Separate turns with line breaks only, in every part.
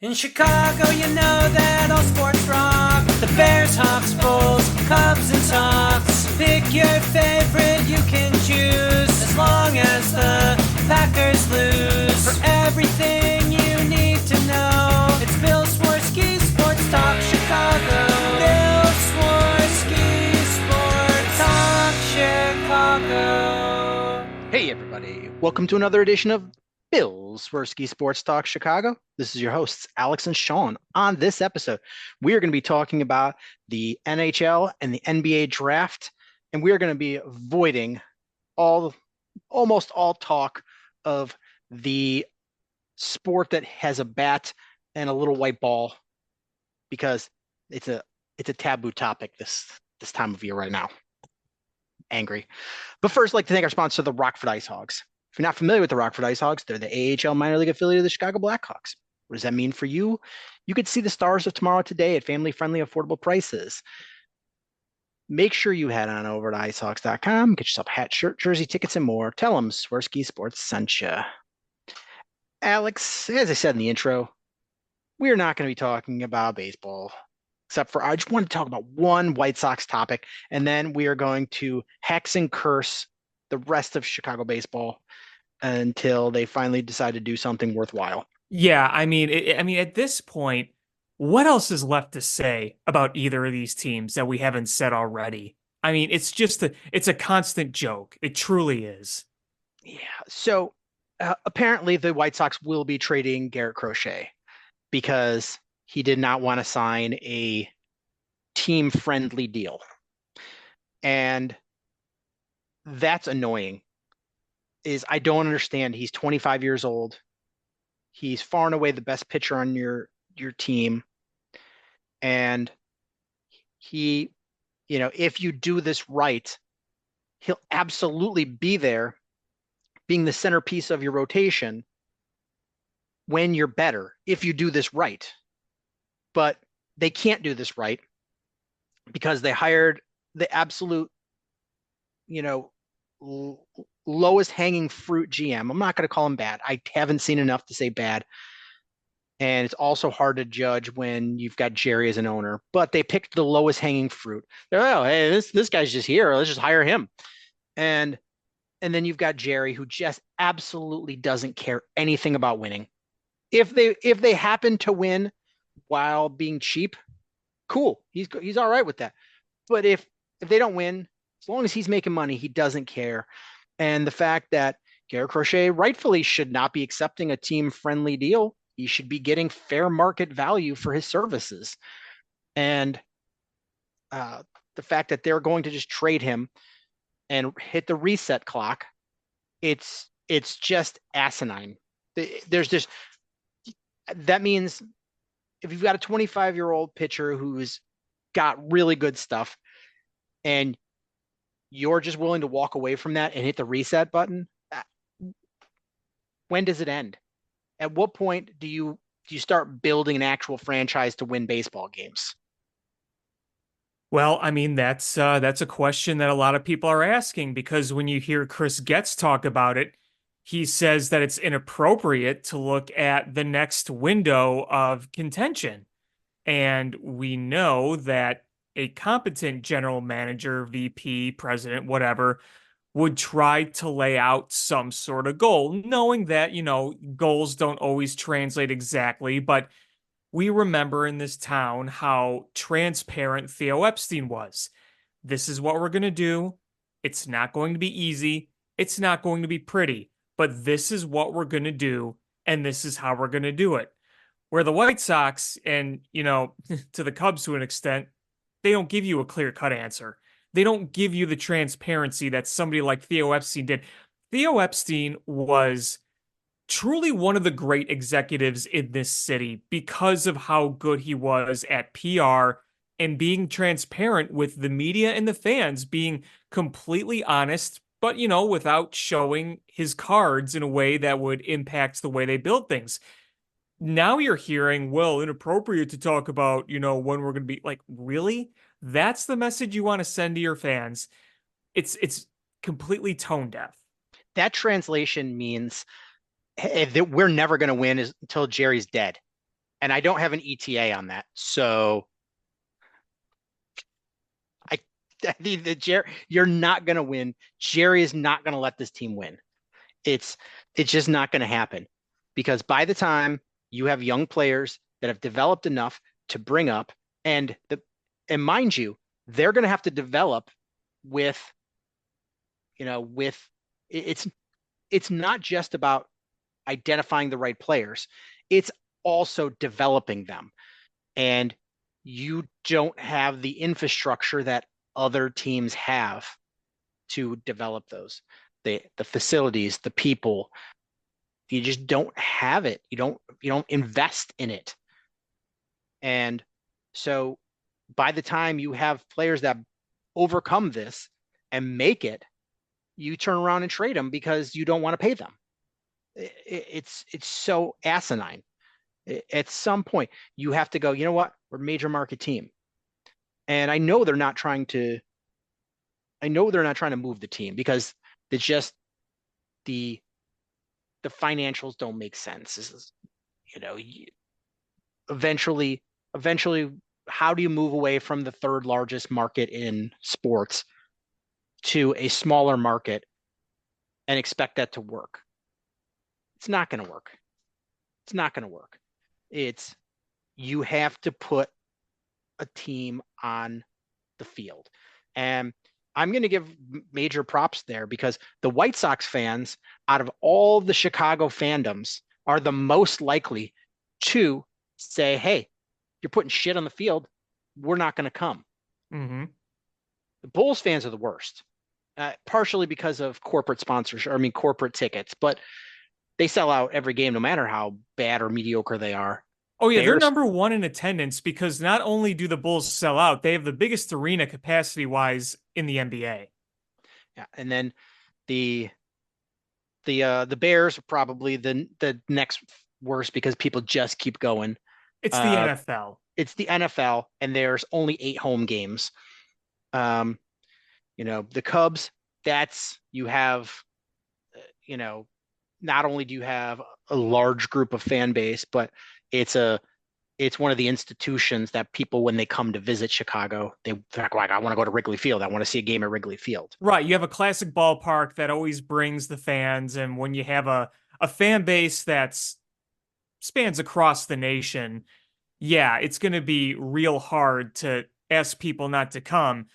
In Chicago, you know that all sports rock. The Bears, Hawks, Bulls, Cubs, and Sox. Pick your favorite, you can choose. As long as the Packers lose. For everything you need to know, it's Bill Swerski Sports Talk Chicago. Bill Swerski Sports Talk Chicago.
Hey everybody, welcome to another edition of Bill's Swerski Sports Talk Chicago. This is your hosts, Alex and Sean. On this episode, we are going to be talking about the NHL and the NBA draft, and we are going to be avoiding almost all talk of the sport that has a bat and a little white ball, because it's a taboo topic this time of year right now. Angry. But first, I'd like to thank our sponsor, the Rockford Ice Hogs. If you're not familiar with the Rockford Ice Hogs, they're the AHL minor league affiliate of the Chicago Blackhawks. What does that mean for you? You could see the stars of tomorrow today at family-friendly, affordable prices. Make sure you head on over to icehogs.com, get yourself a hat, shirt, jersey, tickets, and more. Tell them Swerski Sports sent you. Alex, as I said in the intro, we're not going to be talking about baseball, except for I just want to talk about one White Sox topic, and then we are going to hex and curse the rest of Chicago baseball until they finally decide to do something worthwhile.
Yeah, I mean, at this point, what else is left to say about either of these teams that we haven't said already? I mean, it's a constant joke. It truly is.
Yeah. So apparently the White Sox will be trading Garrett Crochet because he did not want to sign a team-friendly deal. And that's annoying. I don't understand. He's 25 years old. He's far and away the best pitcher on your team. And he, if you do this right, he'll absolutely be there being the centerpiece of your rotation when you're better, if you do this right. But they can't do this right because they hired the absolute, lowest hanging fruit GM. I'm not going to call him bad. I haven't seen enough to say bad. And it's also hard to judge when you've got Jerry as an owner, but they picked the lowest hanging fruit. They're, oh, hey, this guy's just here. Let's just hire him. And then you've got Jerry, who just absolutely doesn't care anything about winning. If they happen to win while being cheap, cool. He's all right with that. But if they don't win, as long as he's making money, he doesn't care. And the fact that Garrett Crochet rightfully should not be accepting a team-friendly deal. He should be getting fair market value for his services. And the fact that they're going to just trade him and hit the reset clock, it's just asinine. That means if you've got a 25-year-old pitcher who's got really good stuff and you're just willing to walk away from that and hit the reset button, when does it end? At what point do you start building an actual franchise to win baseball games?
Well, I mean, that's a question that a lot of people are asking, because when you hear Chris Getz talk about it, he says that it's inappropriate to look at the next window of contention. And we know that a competent general manager, VP, president, whatever, would try to lay out some sort of goal, knowing that, goals don't always translate exactly, but we remember in this town how transparent Theo Epstein was. This is what we're going to do. It's not going to be easy. It's not going to be pretty, but this is what we're going to do, and this is how we're going to do it. Where the White Sox and, to the Cubs to an extent, they don't give you a clear-cut answer. They don't give you the transparency that somebody like Theo Epstein did. Theo Epstein was truly one of the great executives in this city because of how good he was at PR and being transparent with the media and the fans, being completely honest, but, without showing his cards in a way that would impact the way they build things. Now you're hearing, well, inappropriate to talk about, when we're going to be like, really? That's the message you want to send to your fans. It's completely tone deaf.
That translation means that we're never going to win until Jerry's dead. and I don't have an ETA on that. So I, I think that you're not going to win. Jerry is not going to let this team win. It's it's just not going to happen because by the time you have young players that have developed enough to bring up, and mind you, they're going to have to develop with with it's it's not just about identifying the right players. It's also developing them. And you don't have the infrastructure that other teams have to develop those. The facilities, the people, you just don't have it. You don't invest in it. And so by the time you have players that overcome this and make it, you turn around and trade them because you don't want to pay them. It's so asinine. At some point, you have to go, you know what? We're a major market team. And I know they're not trying to move the team because it's just the financials don't make sense. This is, you know, eventually, eventually, how do you move away from the third largest market in sports to a smaller market and expect that to work? It's not going to work. It's not going to work. It's You have to put a team on the field. And I'm going to give major props there because the White Sox fans, out of all the Chicago fandoms, are the most likely to say, hey, you're putting shit on the field. We're not going to come.
Mm-hmm.
The Bulls fans are the worst, partially because of corporate sponsorship, corporate tickets, but they sell out every game no matter how bad or mediocre they are.
Oh yeah, they're
Bears,
number one in attendance because not only do the Bulls sell out, they have the biggest arena capacity wise in the NBA.
yeah, and then the the Bears are probably the next worst because people just keep going.
It's the NFL.
It's the NFL, and there's only 8 home games. Um, the Cubs. That's you have, not only do you have a large group of fan base, but it's one of the institutions that people, when they come to visit Chicago, they're like, I want to go to Wrigley Field. I want to see a game at Wrigley Field.
Right. You have a classic ballpark that always brings the fans. And when you have a fan base that's spans across the nation, yeah, it's going to be real hard to ask people not to come.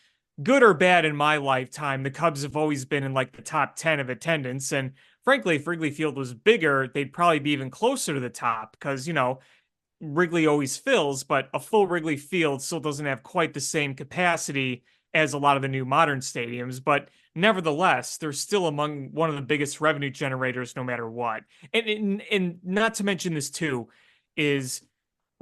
Good or bad in my lifetime, the Cubs have always been in like the top 10 of attendance. And frankly, if Wrigley Field was bigger, they'd probably be even closer to the top because, Wrigley always fills, but a full Wrigley Field still doesn't have quite the same capacity as a lot of the new modern stadiums. But nevertheless, they're still among one of the biggest revenue generators no matter what. And not to mention this too, is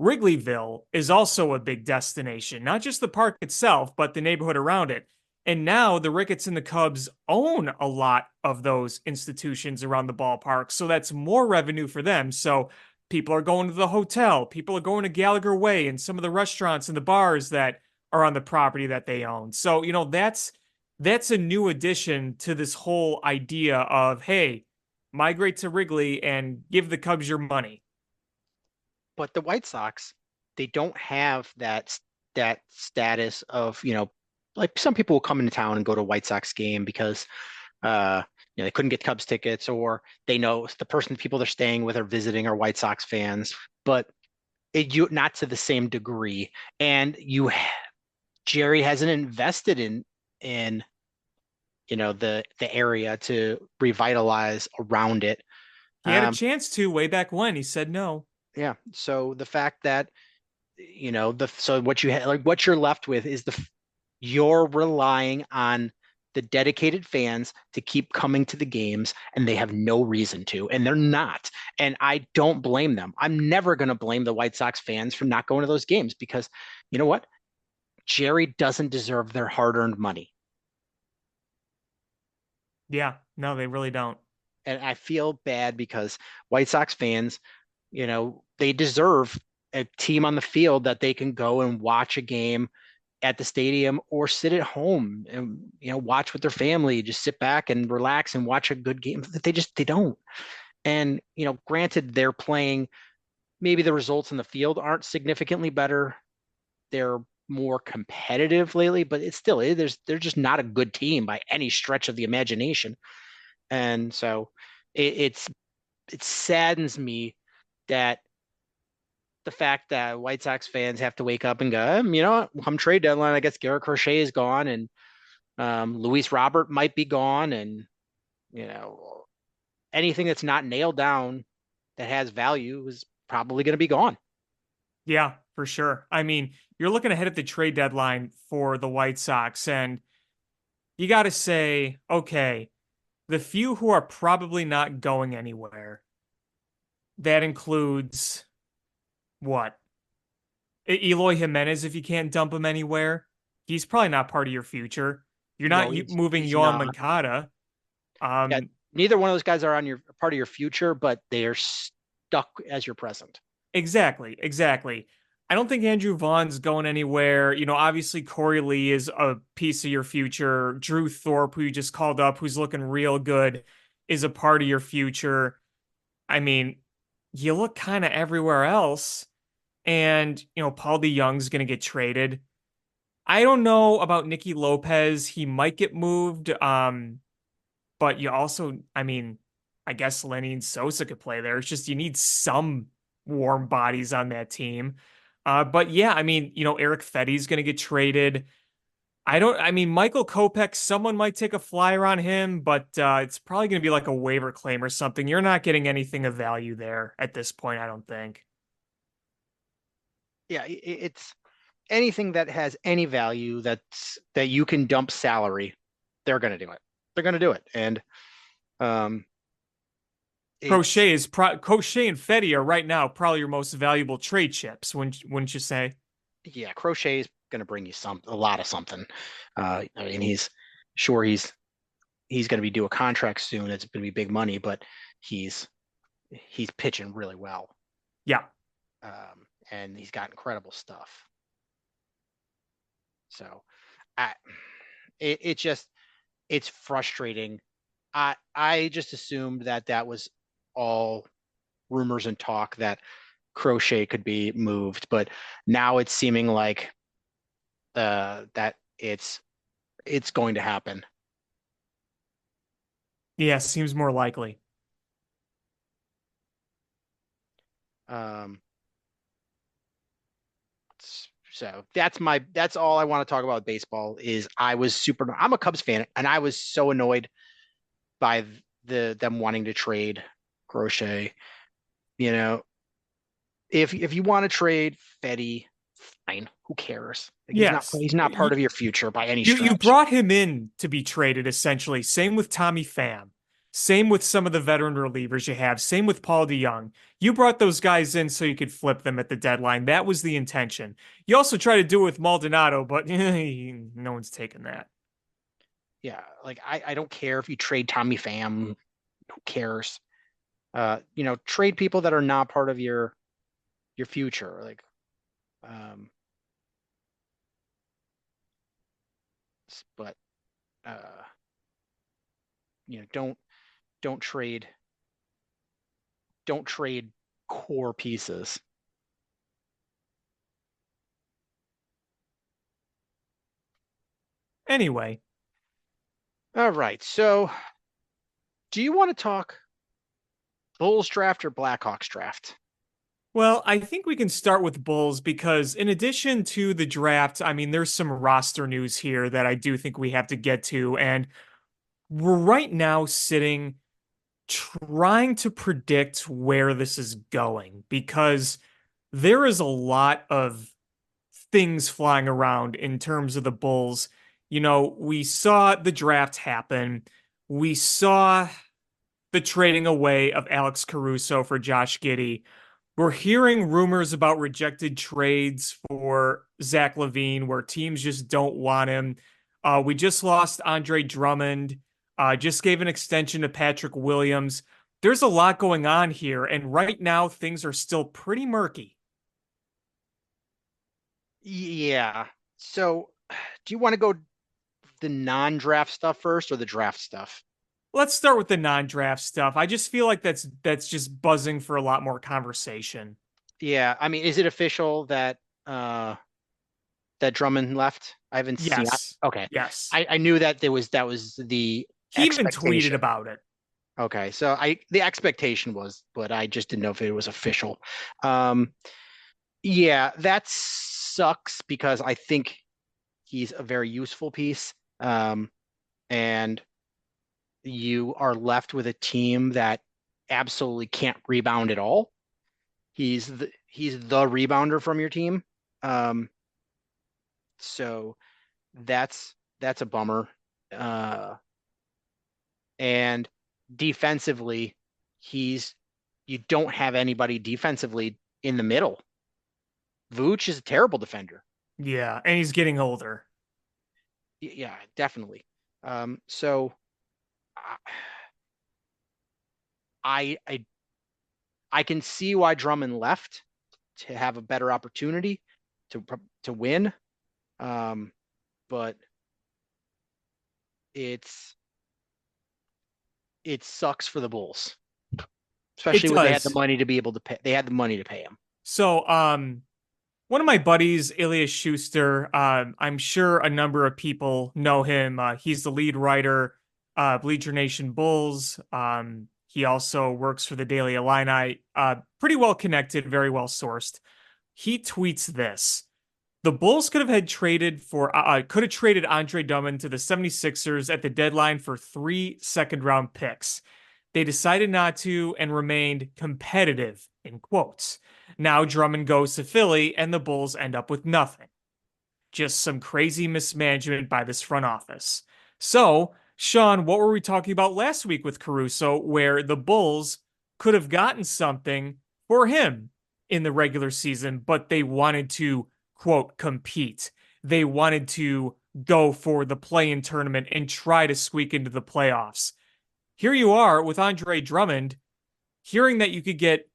Wrigleyville is also a big destination, not just the park itself, but the neighborhood around it. And now the Ricketts and the Cubs own a lot of those institutions around the ballpark. So that's more revenue for them. So people are going to the hotel. People are going to Gallagher Way and some of the restaurants and the bars that are on the property that they own. So, that's a new addition to this whole idea of, hey, migrate to Wrigley and give the Cubs your money.
But the White Sox, they don't have that status of, like some people will come into town and go to a White Sox game because they couldn't get Cubs tickets, or they know the people they're staying with are visiting are White Sox fans, but not to the same degree. And Jerry hasn't invested in the area to revitalize around it.
He had a chance to way back when. He said no.
Yeah. So the fact that so what you're left with is you're relying on the dedicated fans to keep coming to the games, and they have no reason to, and they're not. And I don't blame them. I'm never going to blame the White Sox fans for not going to those games because you know what? Jerry doesn't deserve their hard-earned money.
Yeah, no, they really don't.
And I feel bad because White Sox fans, they deserve a team on the field that they can go and watch a game at the stadium or sit at home and watch with their family, just sit back and relax and watch a good game. They don't. And granted, they're playing maybe the results in the field aren't significantly better. They're more competitive lately, but it's still they're just not a good team by any stretch of the imagination. And so it saddens me that the fact that White Sox fans have to wake up and go, you know, come trade deadline, I guess Garrett Crochet is gone and Luis Robert might be gone, and you know anything that's not nailed down that has value is probably going to be gone.
Yeah, for sure. I mean, you're looking ahead at the trade deadline for the White Sox, and you got to say, okay, the few who are probably not going anywhere, that includes what? Eloy Jimenez, if you can't dump him anywhere, he's probably not part of your future. You're not
No,
moving
he's
Yohan
not.
Moncada.
Yeah,
Um,
neither one of those guys are on your part of your future, but they are stuck as your present.
exactly, exactly. I don't think Andrew Vaughn's going anywhere. You know, obviously Corey Lee is a piece of your future. Drew Thorpe, who you just called up, who's looking real good, is a part of your future. I mean, you look kind of everywhere else, and you know, Paul DeYoung's going to get traded. I don't know about Nicky Lopez. He might get moved. But you also, I mean, I guess Lenny and Sosa could play there. It's just you need some warm bodies on that team. But yeah, I mean, you know, Eric Fetty's going to get traded. I mean, Michael Kopech, someone might take a flyer on him, but it's probably going to be like a waiver claim or something. You're not getting anything of value there at this point, I don't think.
Yeah, it's anything that has any value that you can dump salary, they're going to do it. They're going to do it, and um, it's
Crochet and Fetty are right now probably your most valuable trade chips, wouldn't you say?
yeah, Crochet is going to bring you a lot of something. I mean, he's going to be due a contract soon. It's going to be big money, but he's he's pitching really well,
Yeah.
and he's got incredible stuff. So, I it just it's frustrating. I just assumed that was all rumors and talk that Crochet could be moved, but now it's seeming like that it's going to happen.
Yeah, seems more likely.
Um, so that's all I want to talk about with baseball is I'm a Cubs fan and I was so annoyed by them wanting to trade Crochet. You know, if you want to trade Fetty, fine. Who cares? Like
Yes.
he's not part of your future by any
You
stretch.
brought him in to be traded essentially. Same with Tommy Pham. Same with some of the veteran relievers you have. Same with Paul DeYoung. You brought those guys in so you could flip them at the deadline. That was the intention. You also try to do it with Maldonado, but no one's taking that.
Yeah, like I don't care if you trade Tommy Pham. Who cares? Trade people that are not part of your future. Like, um, but uh, don't trade don't trade core pieces.
Anyway,
All right. So, do you want to talk Bulls draft or Blackhawks draft?
well, I think we can start with Bulls because in addition to the draft, I mean, there's some roster news here that I do think we have to get to. And we're right now sitting trying to predict where this is going because there is a lot of things flying around in terms of the Bulls. You know, we saw the draft happen. We saw the trading away of Alex Caruso for Josh Giddey. We're hearing rumors about rejected trades for Zach Levine where teams just don't want him. We just lost Andre Drummond, just gave an extension to Patrick Williams. There's a lot going on here, and right now things are still pretty murky.
Yeah. So, do you want to go the non-draft stuff first or the draft stuff?
Let's start with the non-draft stuff. I just feel like that's just buzzing for a lot more conversation.
Yeah, I mean, is it official that that Drummond left? I haven't seen.
Yes.
Okay,
Yes.
I knew that that was the
He even tweeted
expectation.
about it.
Okay, so I the expectation was, but I just didn't know if it was official. Um, yeah, that sucks because I think he's a very useful piece. And you are left with a team that absolutely can't rebound at all. He's the rebounder from your team. Um, so that's a bummer. Uh, and defensively, he's you don't have anybody defensively in the middle. Vooch is a terrible defender.
Yeah, and he's getting older.
Yeah, definitely. So I I can see why Drummond left to have a better opportunity to to win. Um, but it's it sucks for the Bulls,
It
especially when they had the
does.
money to be able to pay. They had the money to pay him.
So, one of my buddies, Ilias Schuster, I'm sure a number of people know him. He's the lead writer, Bleacher Nation Bulls. He also works for the Daily Illini. Pretty well connected, very well sourced. He tweets this. The Bulls could have traded Andre Drummond to the 76ers at the deadline for 3 second-round picks. They decided not to and remained competitive, in quotes. Now Drummond goes to Philly and the Bulls end up with nothing. Just some crazy mismanagement by this front office. So, Sean, what were we talking about last week with Caruso, where the Bulls could have gotten something for him in the regular season, but they wanted to, quote, compete. They wanted to go for the play-in tournament and try to squeak into the playoffs. Here you are with Andre Drummond, hearing that you could get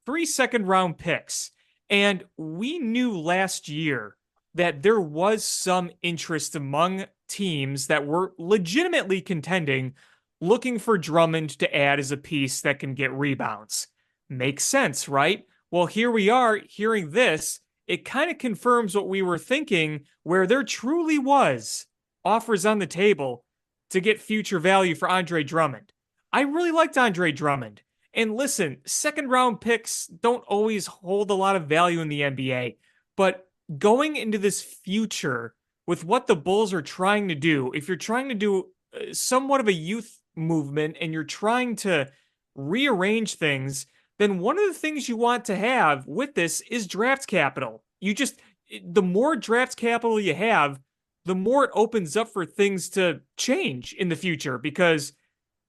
3 second-round picks. And we knew last year that there was some interest among teams that were legitimately contending, looking for Drummond to add as a piece that can get rebounds. Makes sense, right? Well, here we are hearing this. It kind of confirms what we were thinking, where there truly was offers on the table to get future value for Andre Drummond. I really liked Andre Drummond. And listen, second round picks don't always hold a lot of value in the NBA, but going into this future with what the Bulls are trying to do, if you're trying to do somewhat of a youth movement and you're trying to rearrange things, then one of the things you want to have with this is draft capital. The more draft capital you have, the more it opens up for things to change in the future because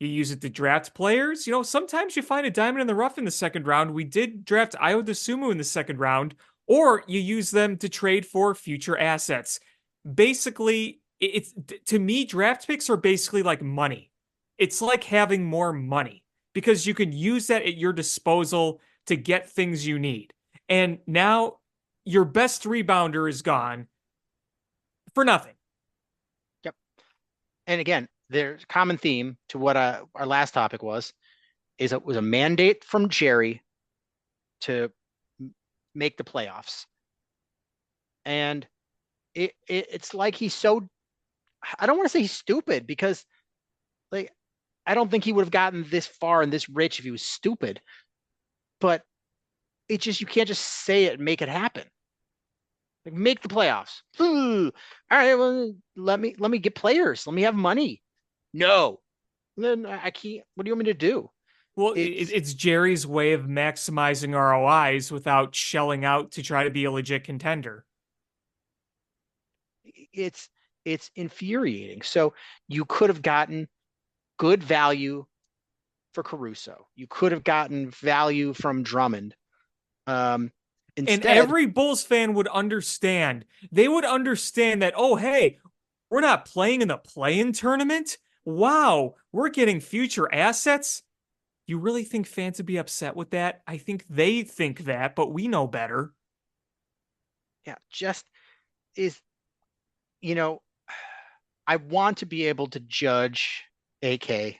you use it to draft players. Sometimes you find a diamond in the rough in the second round. We did draft Ayo DeSumo in the second round, or you use them to trade for future assets. Basically, it's to me, draft picks are basically like money. It's like having more money because you can use that at your disposal to get things you need. And now your best rebounder is gone for nothing.
Yep. And again, there's a common theme to what our last topic is it was a mandate from Jerry to make the playoffs. And it's like he's so I don't want to say he's stupid because like I don't think he would have gotten this far and this rich if he was stupid. But it's just you can't just say it and make it happen. Like make the playoffs. All right, well, let me get players. Let me have money. No, then I can't. What do you want me to do?
Well,
It's
it's Jerry's way of maximizing ROIs without shelling out to try to be a legit contender.
it's it's infuriating. So you could have gotten good value for Caruso. You could have gotten value from Drummond. Um,
And
instead,
every Bulls fan would understand. They would understand that, oh, hey, we're not playing in the play-in tournament. Wow, we're getting future assets. You really think fans would be upset with that? I think they think that, but we know better.
yeah, just is you know, I want to be able to judge AK,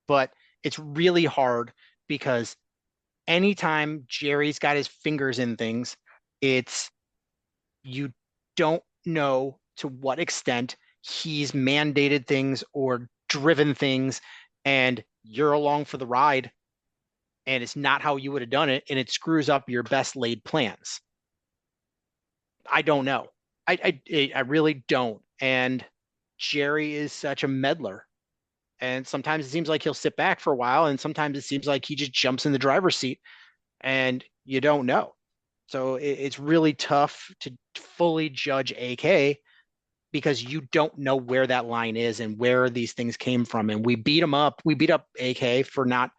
but it's really hard because anytime Jerry's got his fingers in things, it's you don't know to what extent he's mandated things or driven things, and you're along for the ride, and it's not how you would have done it, and it screws up your best laid plans. I don't know. I really don't. And Jerry is such a meddler. And sometimes it seems like he'll sit back for a while, and sometimes it seems like he just jumps in the driver's seat, and you don't know. So it's really tough to fully judge AK because you don't know where that line is and where these things came from. And we beat him up. We beat up AK for not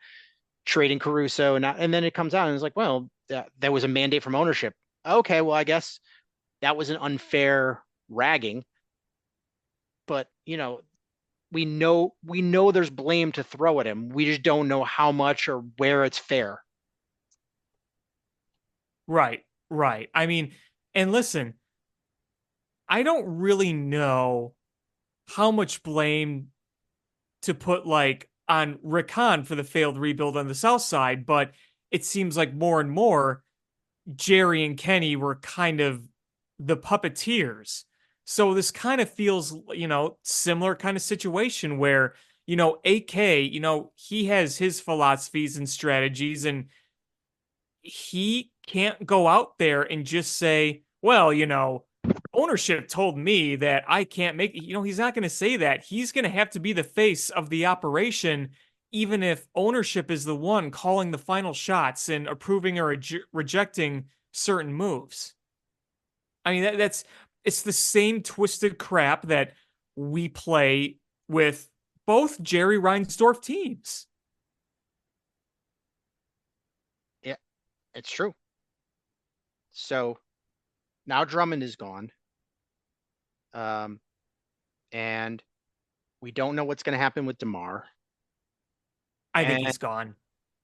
trading Caruso, and then it comes out and it's like, well, that was a mandate from ownership. Okay, well, I guess that was an unfair ragging, but we know there's blame to throw at him. We just don't know how much or where it's fair.
Right, right. I mean, and listen, I don't really know how much blame to put like on Rick Hahn for the failed rebuild on the South Side, but it seems like more and more Jerry and Kenny were kind of the puppeteers. So this kind of feels, similar kind of situation where, AK, he has his philosophies and strategies, and he can't go out there and just say, well, ownership told me that I can't make, he's not going to say that. He's going to have to be the face of the operation, even if ownership is the one calling the final shots and approving or rejecting certain moves. I mean, it's the same twisted crap that we play with both Jerry Reinsdorf teams.
Yeah, it's true. So now Drummond is gone. And we don't know what's going to happen with DeMar.
I think
And
he's gone.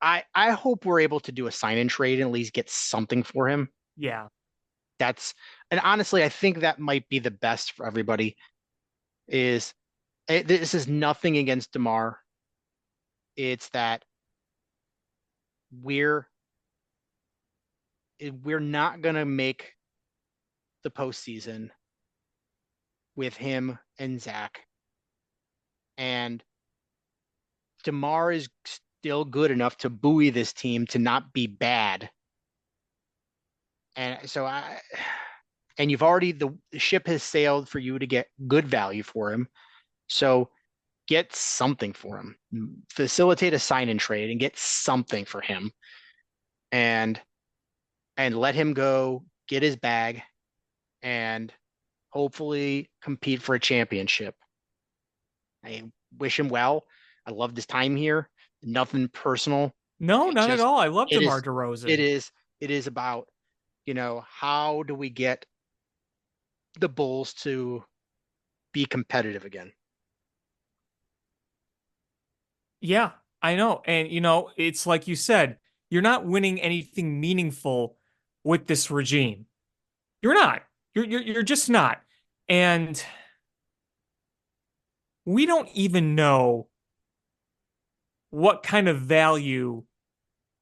I hope we're able to do a sign and trade and at least get something for him.
Yeah.
And honestly, I think that might be the best for everybody. This is nothing against DeMar. It's that we're not gonna make the postseason with him and Zach. And DeMar is still good enough to buoy this team to not be bad. And so you've already, the ship has sailed for you to get good value for him. So get something for him. Facilitate a sign and trade and get something for him. And let him go get his bag and hopefully compete for a championship. I wish him well. I loved his time here. Nothing personal.
No, not at all. I love DeMar
it
DeRozan.
It is about, how do we get the Bulls to be competitive again?
Yeah, I know. And, it's like you said, you're not winning anything meaningful with this regime. You're not. You're just not. And we don't even know what kind of value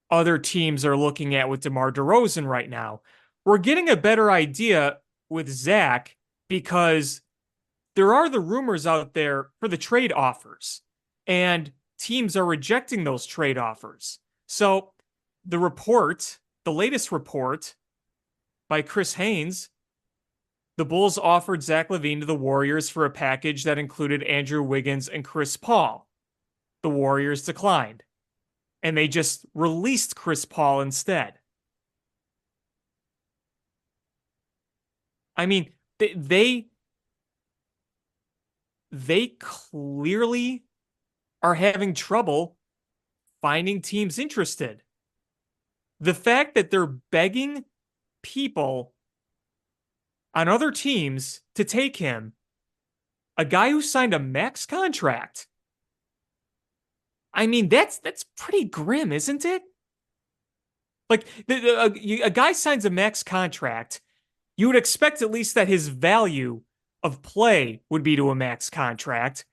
other teams are looking at with DeMar DeRozan right now. We're getting a better idea with Zach because there are the rumors out there for the trade offers, and teams are rejecting those trade offers. So the latest report by Chris Haynes, the Bulls offered Zach LaVine to the Warriors for a package that included Andrew Wiggins and Chris Paul. The Warriors declined, and they just released Chris Paul instead. I mean, they clearly are having trouble finding teams interested. The fact that they're begging people on other teams to take him, a guy who signed a max contract. I mean, that's pretty grim, isn't it? Like, a guy signs a max contract, you would expect at least that his value of play would be to a max contract.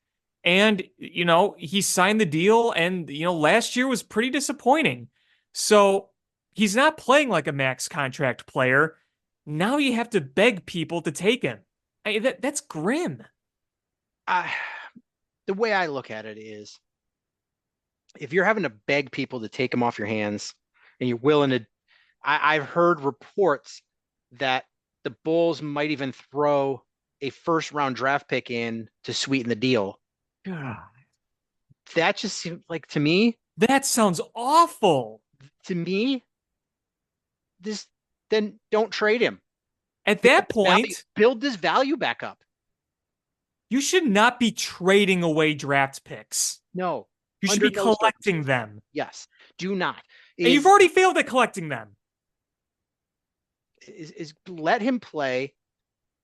And, he signed the deal, and, last year was pretty disappointing. So He's not playing like a max contract player. Now you have to beg people to take him. That's grim.
I, the way I look at it is, if you're having to beg people to take him off your hands, and you're willing to, I've heard reports that the Bulls might even throw a first round draft pick in to sweeten the deal.
God,
That just seems like,
that sounds awful.
to me, this then don't trade him.
At that point,
Build this value back up.
you should not be trading away draft picks.
No,
You should be collecting them.
Yes, do not.
And you've already failed at collecting them.
Is let him play.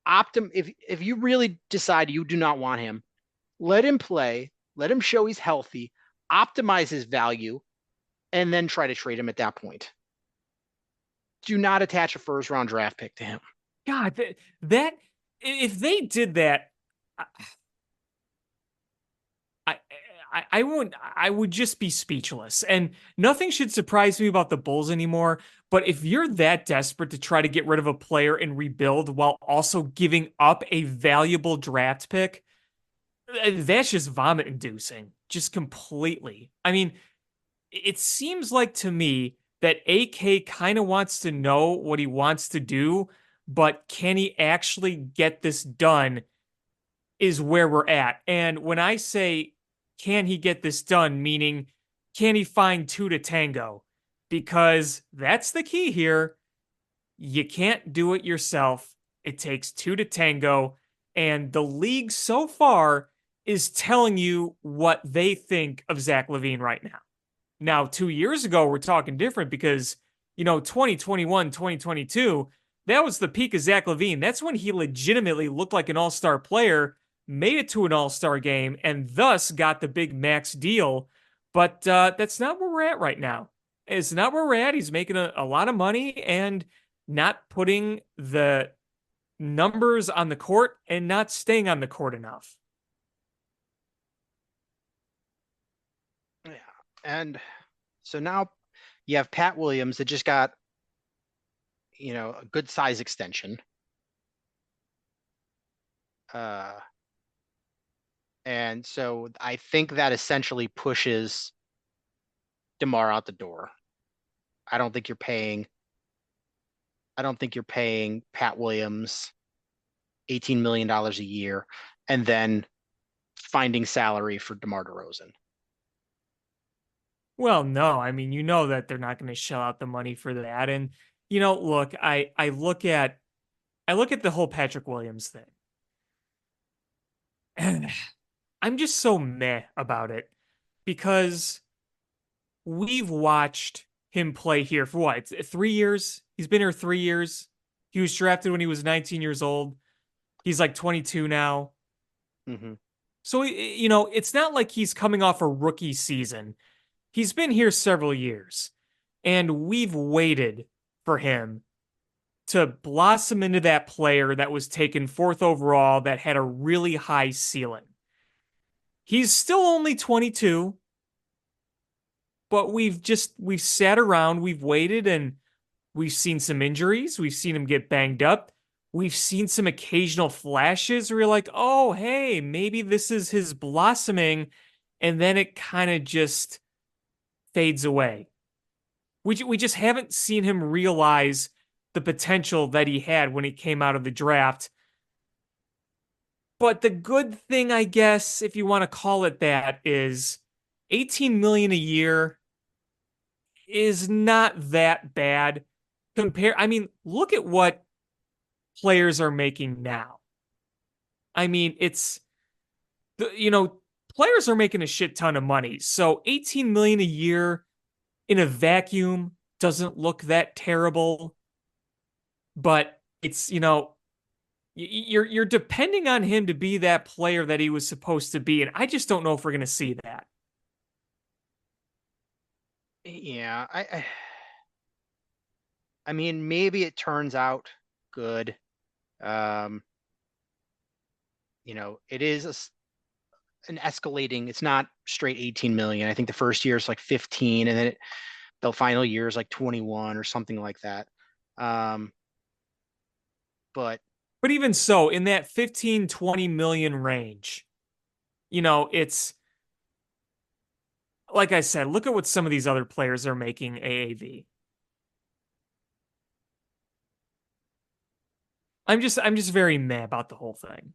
If you really decide you do not want him, let him play. Let him show he's healthy. Optimize his value, and then try to trade him at that point. Do not attach a first round draft pick to him.
God, that if they did that, I would just be speechless. And nothing should surprise me about the Bulls anymore. But if you're that desperate to try to get rid of a player and rebuild while also giving up a valuable draft pick, that's just vomit inducing, just completely. I mean, it seems like to me that AK kind of wants to know what he wants to do, but can he actually get this done is where we're at. And when I say, can he get this done, meaning, can he find two to tango? Because that's the key here. You can't do it yourself. It takes two to tango. And the league so far is telling you what they think of Zach LaVine right now. Now, 2 years ago, we're talking different because, 2021, 2022, that was the peak of Zach LaVine. That's when he legitimately looked like an all-star player, made it to an all-star game, and thus got the big max deal. But that's not where we're at right now. It's not where we're at. He's making a lot of money and not putting the numbers on the court and not staying on the court enough.
Yeah. And so now you have Pat Williams that just got, a good size extension. And so I think that essentially pushes DeMar out the door. I don't think you're paying Pat Williams $18 million a year and then finding salary for DeMar DeRozan.
Well, no, I mean, that they're not going to shell out the money for that. And, look, I look at the whole Patrick Williams thing. And I'm just so meh about it because we've watched him play here for what? 3 years? He's been here 3 years. He was drafted when he was 19 years old. He's like 22 now.
Mm-hmm.
So, it's not like he's coming off a rookie season. He's been here several years, and we've waited for him to blossom into that player that was taken 4th overall that had a really high ceiling. He's still only 22, but we've sat around, we've waited, and we've seen some injuries. We've seen him get banged up. We've seen some occasional flashes where you're like, oh, hey, maybe this is his blossoming. And then it kind of just fades away. We just haven't seen him realize the potential that he had when he came out of the draft. But the good thing, I guess, if you want to call it that, is $18 million a year is not that bad. Look at what players are making now. I mean, players are making a shit ton of money. So 18 million a year in a vacuum doesn't look that terrible. But it's, you're depending on him to be that player that he was supposed to be. And I just don't know if we're going to see that.
Yeah, I mean, maybe it turns out good. It is an escalating. It's not straight 18 million. I think the first year is like 15, and then the final year is like 21 or something like that. Um, but
But even so, in that 15, 20 million range, it's like I said, look at what some of these other players are making AAV. I'm just very mad about the whole thing.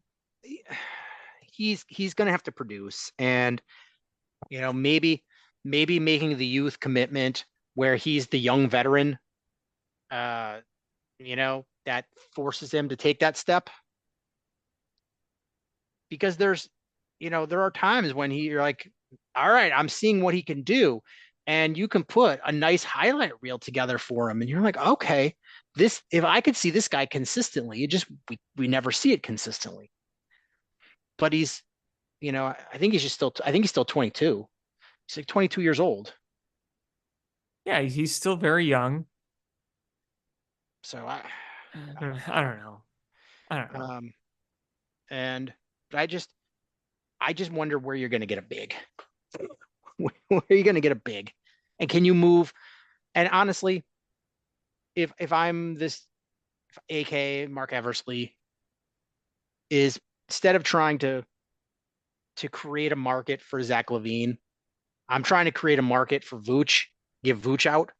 he's going to have to produce, and maybe making the youth commitment where he's the young veteran, uh, that forces him to take that step. Because there are times when you're like, all right, I'm seeing what he can do. And you can put a nice highlight reel together for him. And you're like, okay, if I could see this guy consistently, we never see it consistently. But I think he's still 22. He's like 22 years old.
Yeah, he's still very young.
So
I don't know. I don't know.
um, and I just wonder where you're going to get a big. Where are you going to get a big? And can you move? And honestly, if I'm this AK Mark Eversley, is instead of trying to create a market for Zach LaVine, I'm trying to create a market for Vooch, give Vooch out.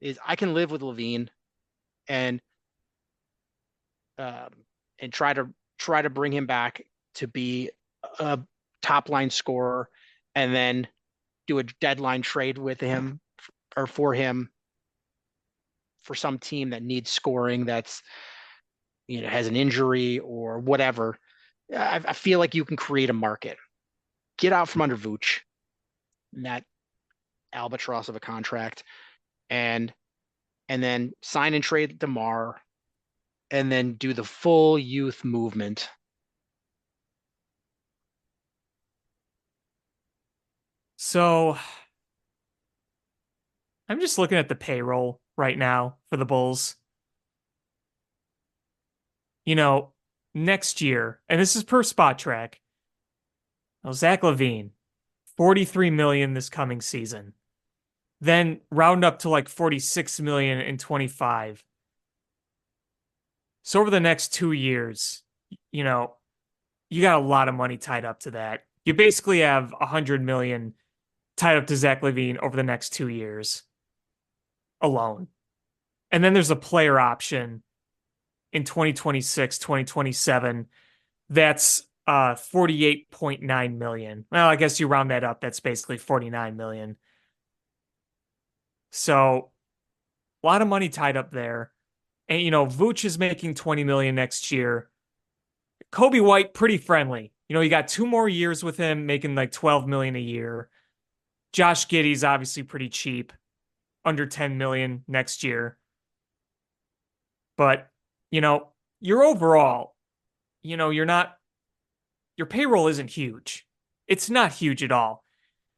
Is I can live with LaVine and um, and try to bring him back to be a top line scorer, and then do a deadline trade with him or for him for some team that needs scoring, that's has an injury or whatever. I feel like you can create a market. Get out from under Vooch, that albatross of a contract, and then sign and trade DeMar, and then do the full youth movement.
So I'm just looking at the payroll right now for the Bulls. You know, next year, and this is per spot track. Zach LaVine, 43 million this coming season. Then round up to like 46 million in 25. So over the next 2 years, you know, you got a lot of money tied up to that. You basically have 100 million tied up to Zach LaVine over the next 2 years alone. And then there's a player option in 2026, 2027. That's 48.9 million. Well, I guess you round that up. That's basically 49 million. So a lot of money tied up there. And Vooch is making 20 million next year. Kobe White, pretty friendly. You got 2 more years with him, making like 12 million a year. Josh Giddey's obviously pretty cheap, under 10 million next year. But, your overall, you're not, your payroll isn't huge. It's not huge at all.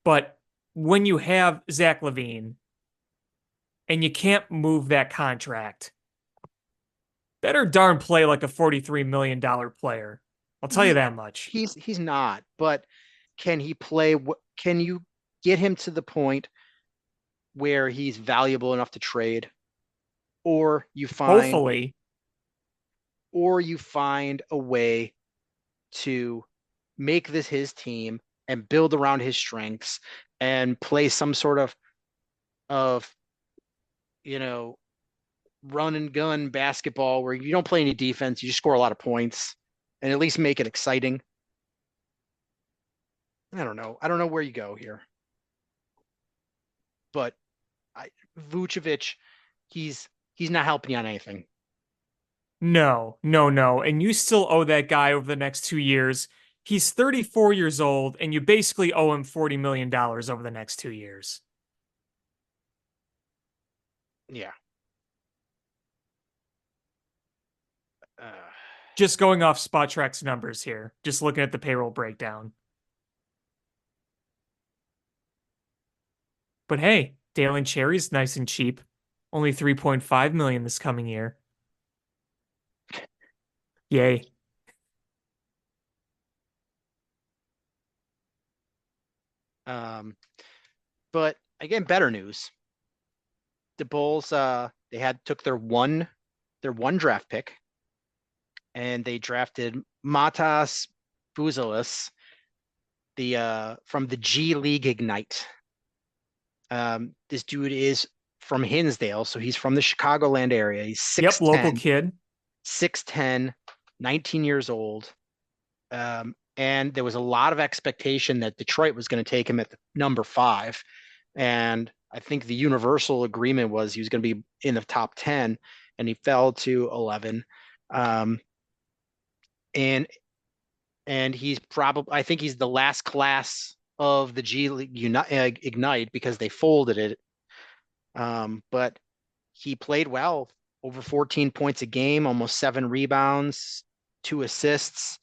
But when you have Zach LaVine and you can't move that contract, better darn play like a $43 million player. I'll tell you that much.
He's not, but can he play? Can you get him to the point where he's valuable enough to trade, or you find,
Hopefully,
a way to make this his team and build around his strengths and play some sort of you know run and gun basketball where you don't play any defense, you just score a lot of points and at least make it exciting. I don't know where you go here, but Vucevic, he's not helping you on anything.
no, no, no. And you still owe that guy over the next 2 years. He's 34 years old, and you basically owe him $40 million over the next 2 years.
Yeah.
Just going off Spotrac's numbers here, just looking at the payroll breakdown. But hey, Dalen Cherry's nice and cheap. Only 3.5 million this coming year. Yay.
But again, better news. The Bulls took their one draft pick, and they drafted Matas Buzelis, the from the G League Ignite. This dude is from Hinsdale, so he's from the Chicagoland area. He's
Yep, local
6'10",
kid.
6'10", 19 years old. And there was a lot of expectation that Detroit was going to take him at the number 5. And I think the universal agreement was he was going to be in the top 10, and he fell to 11. And I think he's the last class of the G League Ignite because they folded it. But he played well, over 14 points a game, almost 7 rebounds, 2 assists.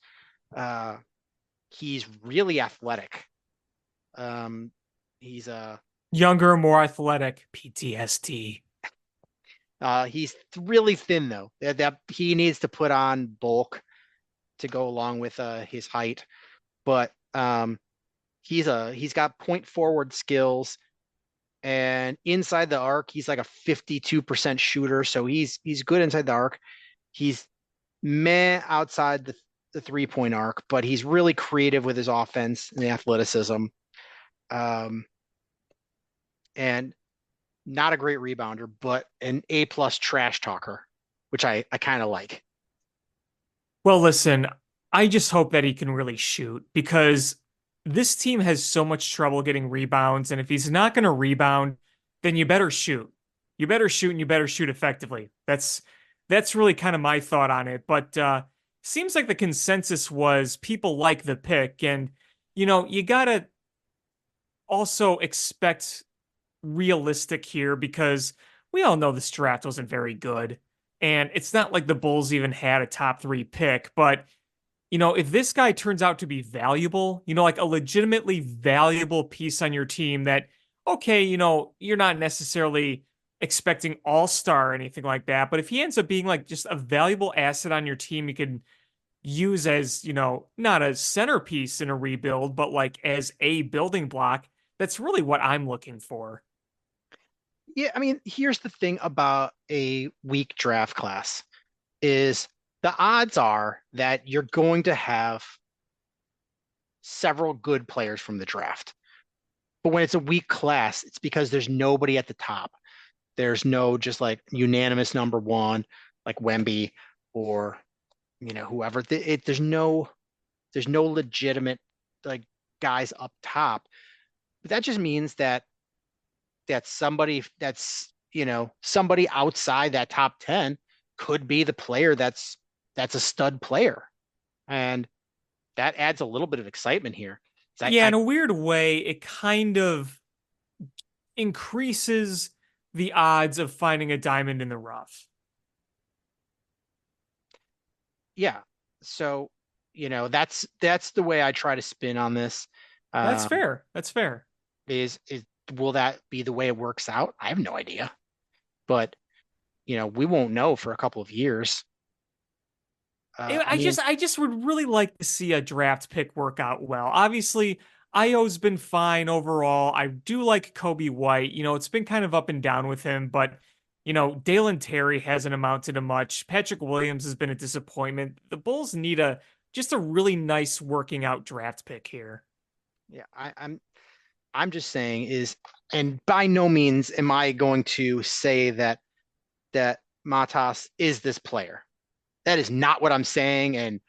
He's really athletic. He's
Younger, more athletic. PTSD.
He's really thin though. That he needs to put on bulk to go along with his height. But he's got point forward skills, and inside the arc, he's like a 52% shooter. So he's good inside the arc. He's meh outside the 3-point arc, but he's really creative with his offense and the athleticism. And not a great rebounder, but an A+ trash talker, which I kind of like.
Well, listen, I just hope that he can really shoot because this team has so much trouble getting rebounds. And if he's not going to rebound, then you better shoot. You better shoot and you better shoot effectively. That's really kind of my thought on it. But seems like the consensus was people like the pick. And, you got to also expect realistic here because we all know this draft wasn't very good. And it's not like the Bulls even had a top 3 pick. But, if this guy turns out to be valuable, like a legitimately valuable piece on your team that, okay, you're not necessarily expecting all-star or anything like that. But if he ends up being like just a valuable asset on your team, you can use as, not a centerpiece in a rebuild, but like as a building block. That's really what I'm looking for.
Yeah, I mean, here's the thing about a weak draft class is the odds are that you're going to have several good players from the draft. But when it's a weak class, it's because there's nobody at the top. There's no just like unanimous number 1, like Wemby or whoever. There's no legitimate like guys up top. But that just means that somebody somebody outside that top 10 could be the player that's a stud player. And that adds a little bit of excitement here.
Yeah, in a weird way, it kind of increases the odds of finding a diamond in the rough.
Yeah. So, that's the way I try to spin on this.
That's fair. That's fair.
Is will that be the way it works out? I have no idea. But, we won't know for a couple of years.
I just would really like to see a draft pick work out well. Obviously, Io's been fine overall. I do like Kobe White. It's been kind of up and down with him, but Dalen Terry hasn't amounted to much. Patrick Williams has been a disappointment. The Bulls need just a really nice working out draft pick here.
Yeah, I'm just saying and by no means am I going to say that Matas is this player. That is not what I'm saying. And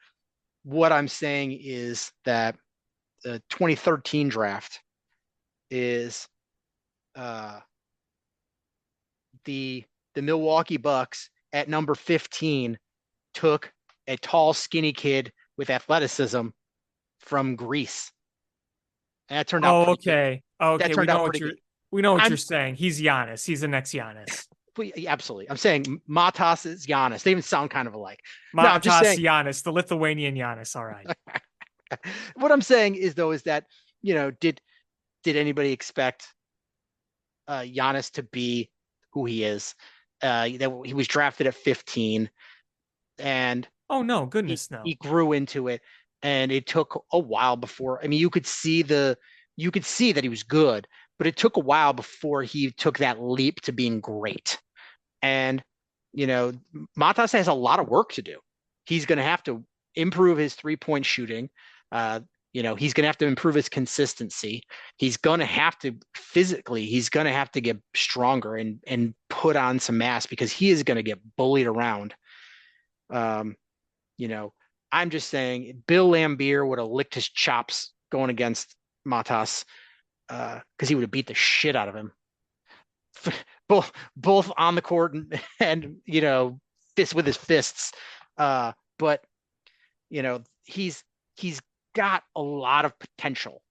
what I'm saying is that the 2013 draft is the Milwaukee Bucks at number 15 took a tall, skinny kid with athleticism from Greece. And that turned out
okay.
Good.
Okay,
That turned out pretty good.
We know what you're saying. He's Giannis. He's the next Giannis.
Absolutely. I'm saying Matas is Giannis. They even sound kind of alike.
Matas Giannis, the Lithuanian Giannis. All right.
What I'm saying is that, did anybody expect Giannis to be who he is? That he was drafted at 15, and
oh no, goodness no.
He grew into it, and it took a while before. I mean, you could see that he was good, but it took a while before he took that leap to being great. And, Matas has a lot of work to do. He's going to have to improve his 3-point shooting. Uh, he's going to have to improve his consistency. He's going to have to physically, he's going to have to get stronger and put on some mass because he is going to get bullied around. You know, I'm just saying Bill Lambier would have licked his chops going against Matas because he would have beat the shit out of him. both on the court and fist with his fists. But he's got a lot of potential.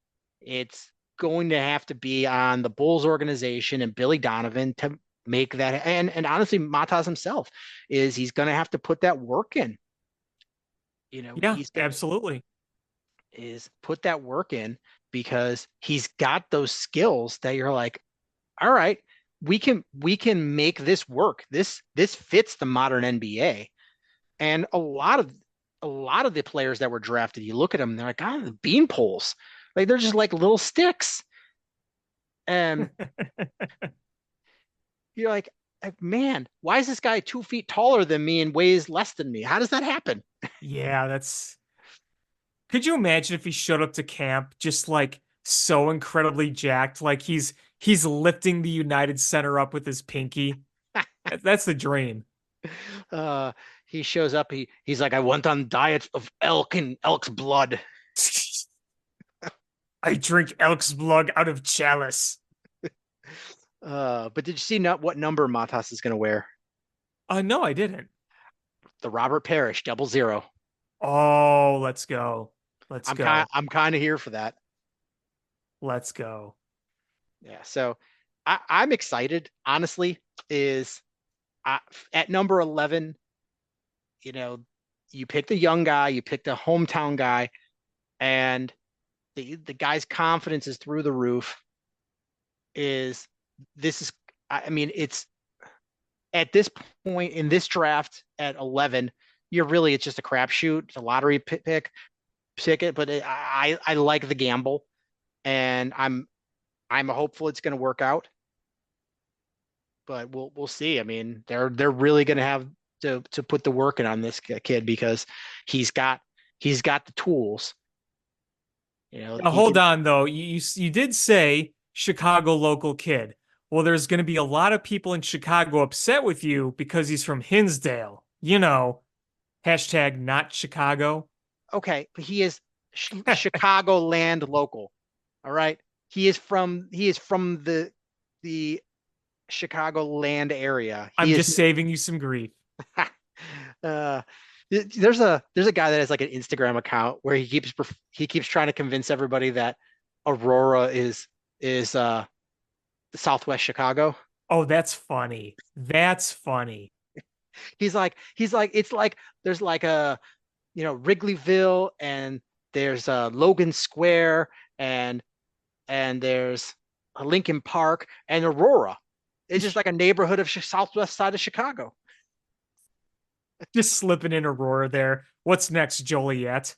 It's going to have to be on the Bulls organization and Billy Donovan to make that. And honestly, Matas himself he's going to have to put that work in.
Yeah,
he's
absolutely.
Is put that work in because he's got those skills that you're like, all right, we can make this work. This fits the modern NBA. And a lot of the players that were drafted, you look at them, they're like, God, the bean poles. Like they're just like little sticks. And you're like, man, why is this guy 2 feet taller than me and weighs less than me? How does that happen?
Yeah, could you imagine if he showed up to camp just like so incredibly jacked, like he's lifting the United Center up with his pinky? That's the dream.
He shows up, he's like, I went on diet of elk and elk's blood.
I drink elk's blood out of chalice.
But did you see what number Matas is going to wear?
No, I didn't.
The Robert Parrish 00.
Oh, let's go. Let's go.
I'm kind of here for that.
Let's go.
Yeah. So I'm excited, honestly, at number 11, you picked a young guy, you picked a hometown guy, and the guy's confidence is through the roof. It's at this point in this draft at 11, it's just a crapshoot. It's a lottery pick, but I like the gamble, and I'm hopeful it's going to work out. But we'll see. I mean, they're really going to have to put the work in on this kid because he's got the tools.
Now, hold on though. You did say Chicago local kid. Well, there's going to be a lot of people in Chicago upset with you because he's from Hinsdale. Hashtag not Chicago.
Okay, but he is Chicago land local. All right, he is from the Chicago land area.
I'm just saving you some grief.
There's a guy that has like an Instagram account where he keeps trying to convince everybody that Aurora is Southwest Chicago.
Oh, that's funny. That's funny.
He's like it's like there's like a Wrigleyville, and there's Logan Square, and there's a Lincoln Park, and Aurora. It's just like a neighborhood of southwest side of Chicago.
Just slipping in Aurora there. What's next, Joliet?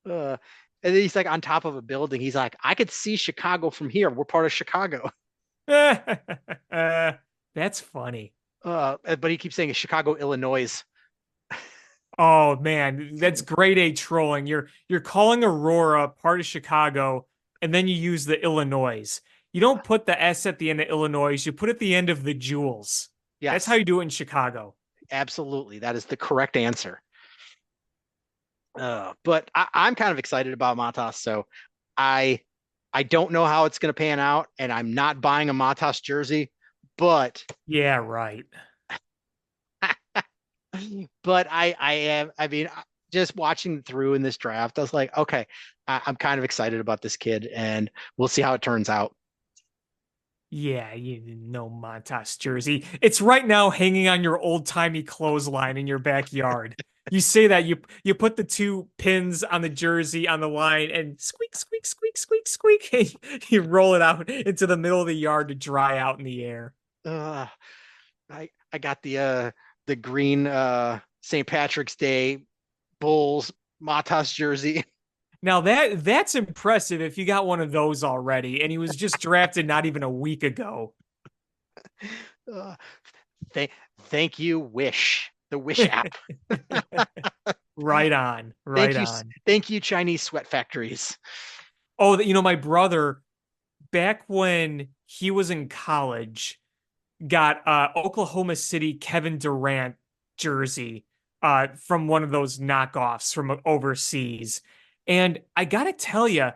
And then he's like on top of a building. He's like, I could see Chicago from here. We're part of Chicago.
That's funny.
But he keeps saying it's Chicago, Illinois.
Oh man, that's grade A trolling. You're calling Aurora part of Chicago, and then you use the Illinois. You don't put the S at the end of Illinois. You put it at the end of the Jewels.
Yes.
That's how you do it in Chicago.
Absolutely. That is the correct answer. But I'm kind of excited about Matas. So I don't know how it's going to pan out, and I'm not buying a Matas jersey, but
yeah, right.
But I am. I mean, just watching through in this draft, I was like, okay, I'm kind of excited about this kid, and we'll see how it turns out.
Yeah, Montas jersey. It's right now hanging on your old-timey clothesline in your backyard. You say that you put the 2 pins on the jersey on the line and squeak, squeak, squeak, squeak, squeak. You roll it out into the middle of the yard to dry out in the air.
I got the green St. Patrick's Day Bulls Matas jersey.
Now that's impressive if you got one of those already, and he was just drafted not even a week ago.
Uh, th- thank you, Wish, the Wish app.
Right on,
Thank
right
you,
on.
thank you, Chinese sweat factories.
Oh, my brother, back when he was in college, got Oklahoma City Kevin Durant jersey from one of those knockoffs from overseas. And I gotta tell you,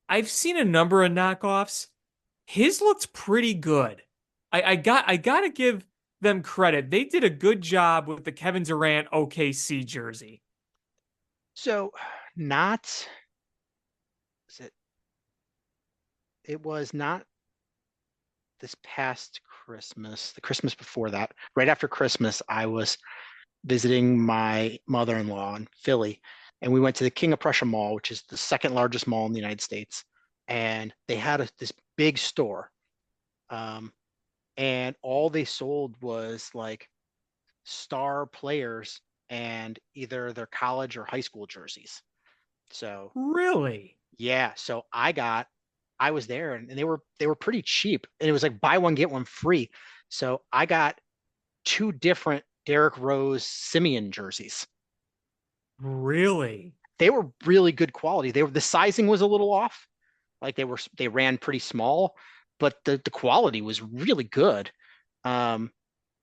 I've seen a number of knockoffs. His looked pretty good. I gotta give them credit. They did a good job with the Kevin Durant OKC jersey.
So, not is it? It was not this past Christmas. The Christmas before that, right after Christmas, I was visiting my mother-in-law in Philly, and we went to the King of Prussia Mall, which is the second largest mall in the United States, and they had this big store, um, and all they sold was like star players and either their college or high school jerseys. So
Really?
yeah, so I was there and they were pretty cheap, and it was like buy one get one free. So I got two different Derrick Rose Simeon jerseys.
Really?
They were really good quality. The sizing was a little off. Like they ran pretty small, but the quality was really good. Um,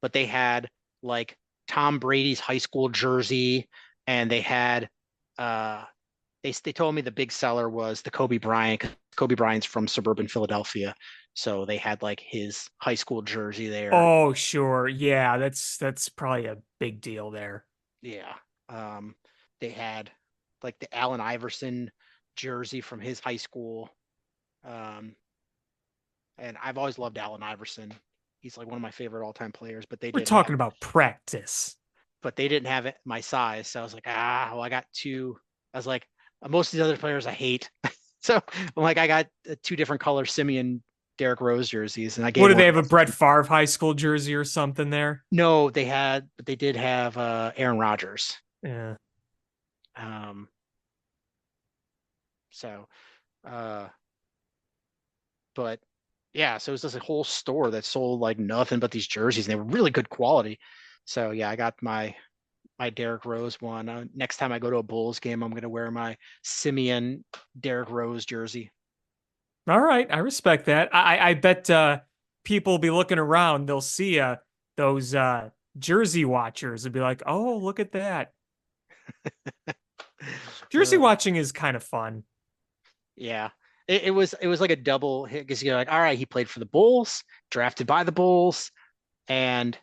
but they had like Tom Brady's high school jersey, and they had uh they told me the big seller was the Kobe Bryant. 'Cause Kobe Bryant's from suburban Philadelphia, so they had like his high school jersey there.
Oh, sure. Yeah, that's probably a big deal there.
Yeah. Um, they had like the Allen Iverson jersey from his high school. Um, and I've always loved Allen Iverson. He's like one of my favorite all-time players,
We're talking about practice.
but they didn't have it my size. So I was like, well, I got two. I was like, most of the other players I hate. So I'm like, I got two different color Simeon Derrick Rose jerseys, and I
What
gave
do
one.
they have, a Brett Favre high school jersey or something there?
No, but they did have Aaron Rodgers.
Yeah.
Um, so, uh, but yeah, so it was just a whole store that sold like nothing but these jerseys, and they were really good quality. So yeah, I got my Derrick Rose one. Next time I go to a Bulls game, I'm gonna wear my Simeon Derrick Rose jersey.
All right, I respect that. I bet people will be looking around, they'll see those jersey watchers and be like, "Oh, look at that." Jersey
Uh,
watching is kind of fun.
yeah, it was like a double hit because you're like, all right, he played for the Bulls, drafted by the Bulls, and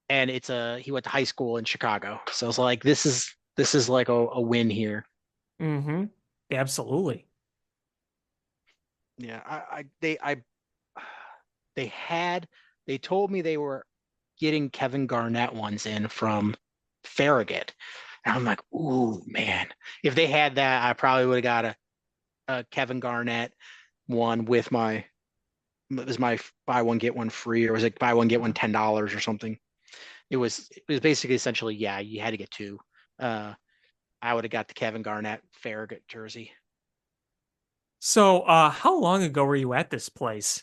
he went to high school in Chicago. So I was like, this is like a win here.
Mm-hmm. Absolutely.
Yeah, they had they told me they were getting Kevin Garnett ones in from Farragut. And I'm like, ooh, man. If they had that, I probably would have got a Kevin Garnett one with it was my buy one get one free, or was it buy one get one $10 or something? It was basically essentially, yeah, you had to get two. Uh I would have got the Kevin Garnett Farragut jersey.
So, how long ago were you at this place?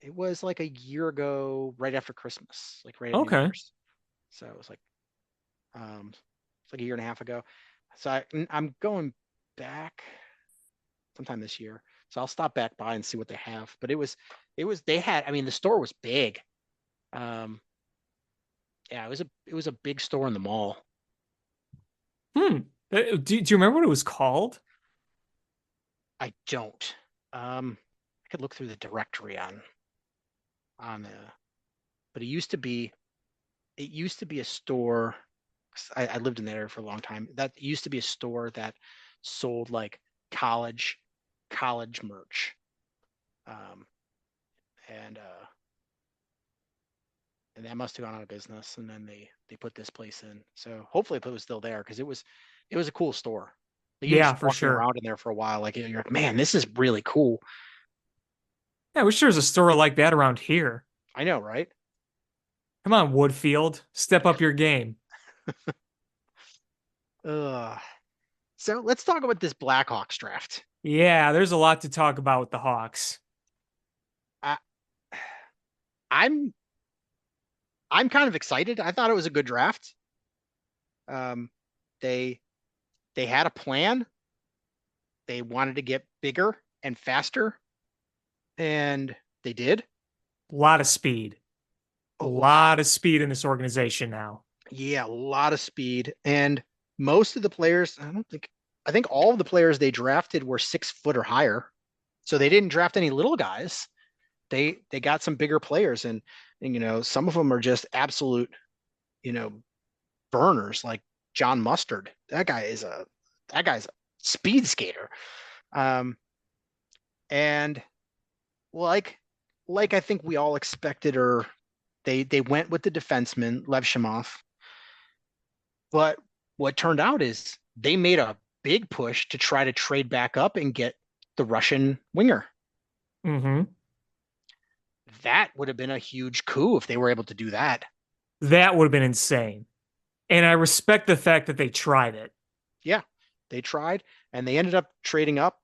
It was like a year ago, right after Christmas, like right at New
Okay.
Year's. So it was it's like a year and a half ago. So I'm going back sometime this year. So I'll stop back by and see what they have. But they had, I mean, the store was big. Um, yeah, it was a big store in the mall.
Hmm. Do you remember what it was called?
I don't. I could look through the directory on but it used to be a store. 'Cause I lived in that area for a long time. That used to be a store that sold like college college merch. Um, and and that must have gone out of business, and then they put this place in. So hopefully it was still there because it was a cool store. You
Yeah,
just
for
walking
sure.
around in there for a while, like you're like, man, this is really cool.
Yeah, I wish there was a store like that around here.
I know, right?
Come on, Woodfield, step up your game.
Ugh. So let's talk about this Blackhawks draft.
Yeah, there's a lot to talk about with the Hawks.
I, I'm I'm kind of excited. I thought it was a good draft. Um, they they had a plan. They wanted to get bigger and faster, and they did.
A lot of speed. A
A lot.
lot of speed in this organization now.
Yeah, a lot of speed. And most of the players, I think all of the players they drafted were 6 foot or higher. So they didn't draft any little guys. They got some bigger players, and some of them are just absolute, you know, burners like John Mustard. That guy's a speed skater. Um, and like I think we all expected, or they went with the defenseman Lev Shimov. But what turned out is they made a big push to try to trade back up and get the Russian winger.
Mm-hmm.
That would have been a huge coup if they were able to do that.
That would have been insane. And I respect the fact that they tried it.
Yeah, they tried and they ended up trading up,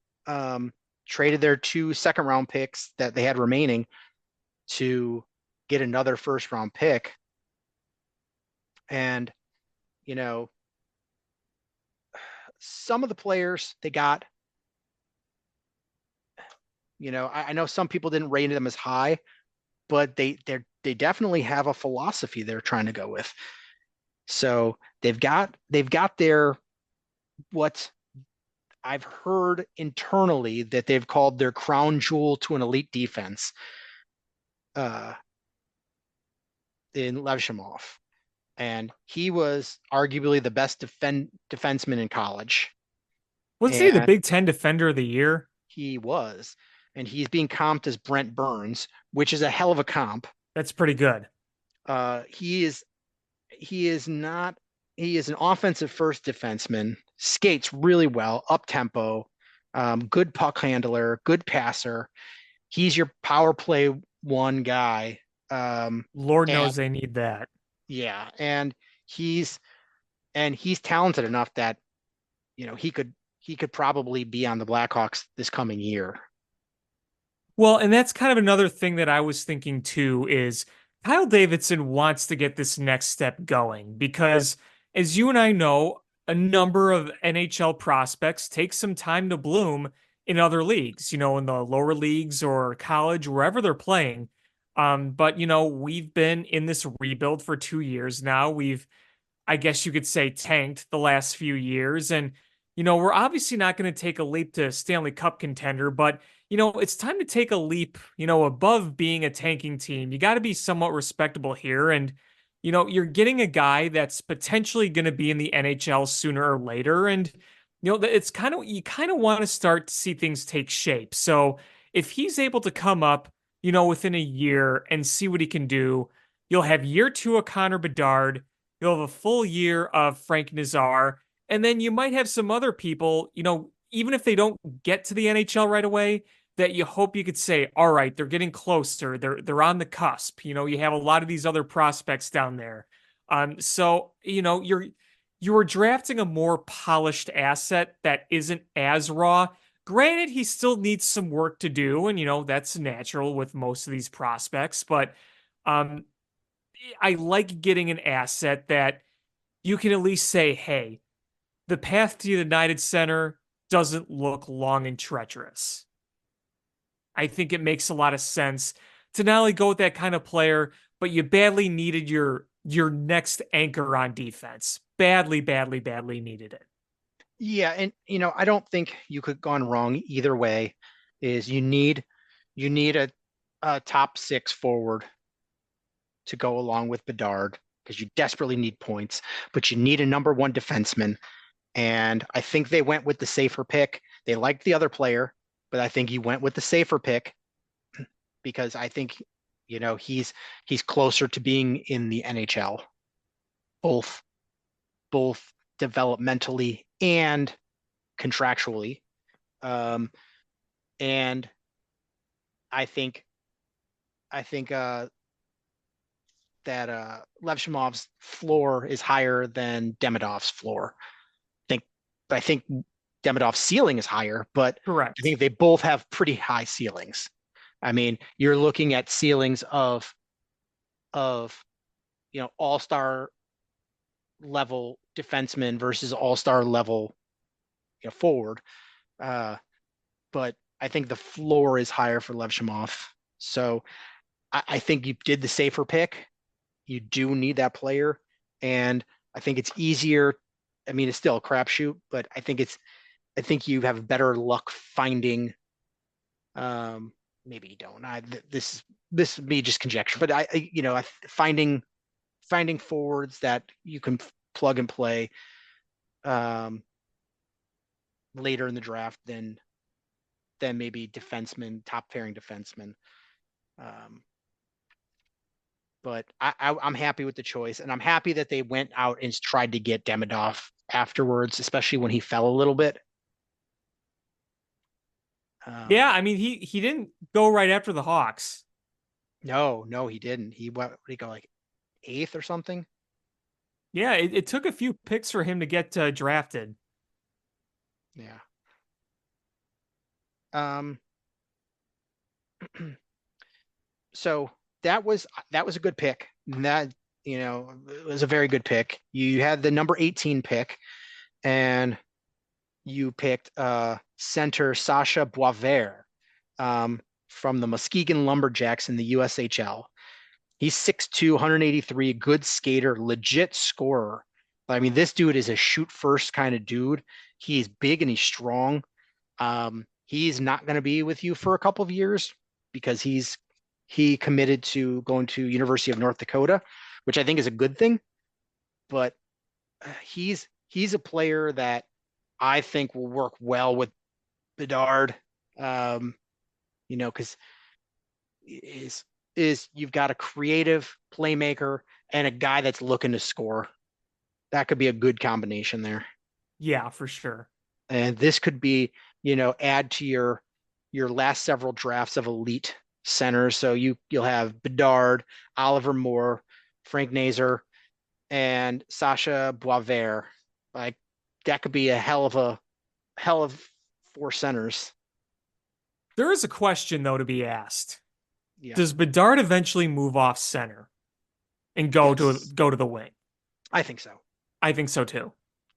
traded their 2 second-round picks that they had remaining to get another first-round pick. And, you know, some of the players they got, I know some people didn't rate them as high, but they definitely have a philosophy they're trying to go with. So they've got their what I've heard internally that they've called their crown jewel to an elite defense, uh, in Levshimov, and he was arguably the best defenseman in college,
Wasn't he the
and
Big Ten Defender of the Year?
he was, and he's being comped as Brent Burns, which is a hell of a comp.
That's pretty good.
He is an offensive first defenseman, skates really well, up tempo, good puck handler, good passer. He's your power play one guy.
Lord
And
knows they need that.
yeah, he's he's talented enough that he could probably be on the Blackhawks this coming year.
Well, and that's kind of another thing that I was thinking too is Kyle Davidson wants to get this next step going because, as you and I know, a number of NHL prospects take some time to bloom in other leagues, in the lower leagues or college, wherever they're playing. But, we've been in this rebuild for 2 years now. We've, I guess you could say, tanked the last few years. And, we're obviously not going to take a leap to Stanley Cup contender, but, it's time to take a leap, above being a tanking team. You got to be somewhat respectable here. And, you're getting a guy that's potentially going to be in the NHL sooner or later. And, it's you kind of want to start to see things take shape. So if he's able to come up, within a year and see what he can do, you'll have year 2 of Connor Bedard. You'll have a full year of Frank Nazar. And then you might have some other people, even if they don't get to the NHL right away, that you hope you could say, all right, they're getting closer. They're on the cusp. You have a lot of these other prospects down there. So, you're drafting a more polished asset that isn't as raw. Granted, he still needs some work to do, and that's natural with most of these prospects, but um I like getting an asset that you can at least say, hey, the path to the United Center doesn't look long and treacherous. I think it makes a lot of sense to not only go with that kind of player, but you badly needed your next anchor on defense. Badly, badly, badly needed it.
Yeah, and I don't think you could have gone wrong either way. Is you need a top 6 forward to go along with Bedard because you desperately need points, but you need a number 1 defenseman. And I think they went with the safer pick. They liked the other player, but I think he went with the safer pick because I think, he's closer to being in the NHL, both developmentally and contractually. And I think that Levshimov's floor is higher than Demidov's floor. I think I think Demidov's ceiling is higher, but I
Correct.
think they both have pretty high ceilings. I mean, you're looking at ceilings of all-star level defenseman versus all-star level forward. Uh, but I think the floor is higher for Levshimov. So I think you did the safer pick. You do need that player, and I think it's easier. I mean, it's still a crapshoot, but I think you have better luck finding. Maybe you don't. This would be just conjecture, but finding forwards that you can plug and play um, later in the draft than maybe defensemen, top pairing defensemen. Um, but I'm happy with the choice, and I'm happy that they went out and tried to get Demidov afterwards, especially when he fell a little bit.
Yeah, I mean he didn't go right after the Hawks.
No, he didn't. What did he go, like eighth or something?
Yeah, it took a few picks for him to get drafted.
Yeah. Um. So that was a good pick. That it was a very good pick. You had the number 18 pick, and you picked center Sasha Boisvert from the Muskegon Lumberjacks in the USHL. He's 6'2", 183, good skater, legit scorer. I mean, this dude is a shoot first kind of dude. He's big and he's strong. He's not going to be with you for a couple of years because he committed to going to University of North Dakota, which I think is a good thing. But he's a player that I think will work well with Bedard. Because is you've got a creative playmaker and a guy that's looking to score. That could be a good combination there.
Yeah, for sure.
And this could be, add to your last several drafts of elite centers. So you'll have Bedard, Oliver Moore, Frank Nazer, and Sasha Boisvert. Like that could be a hell of four centers.
There is a question though to be asked.
Yeah.
Does Bedard eventually move off center and
Yes.
go to the wing?
I think so.
I think so too.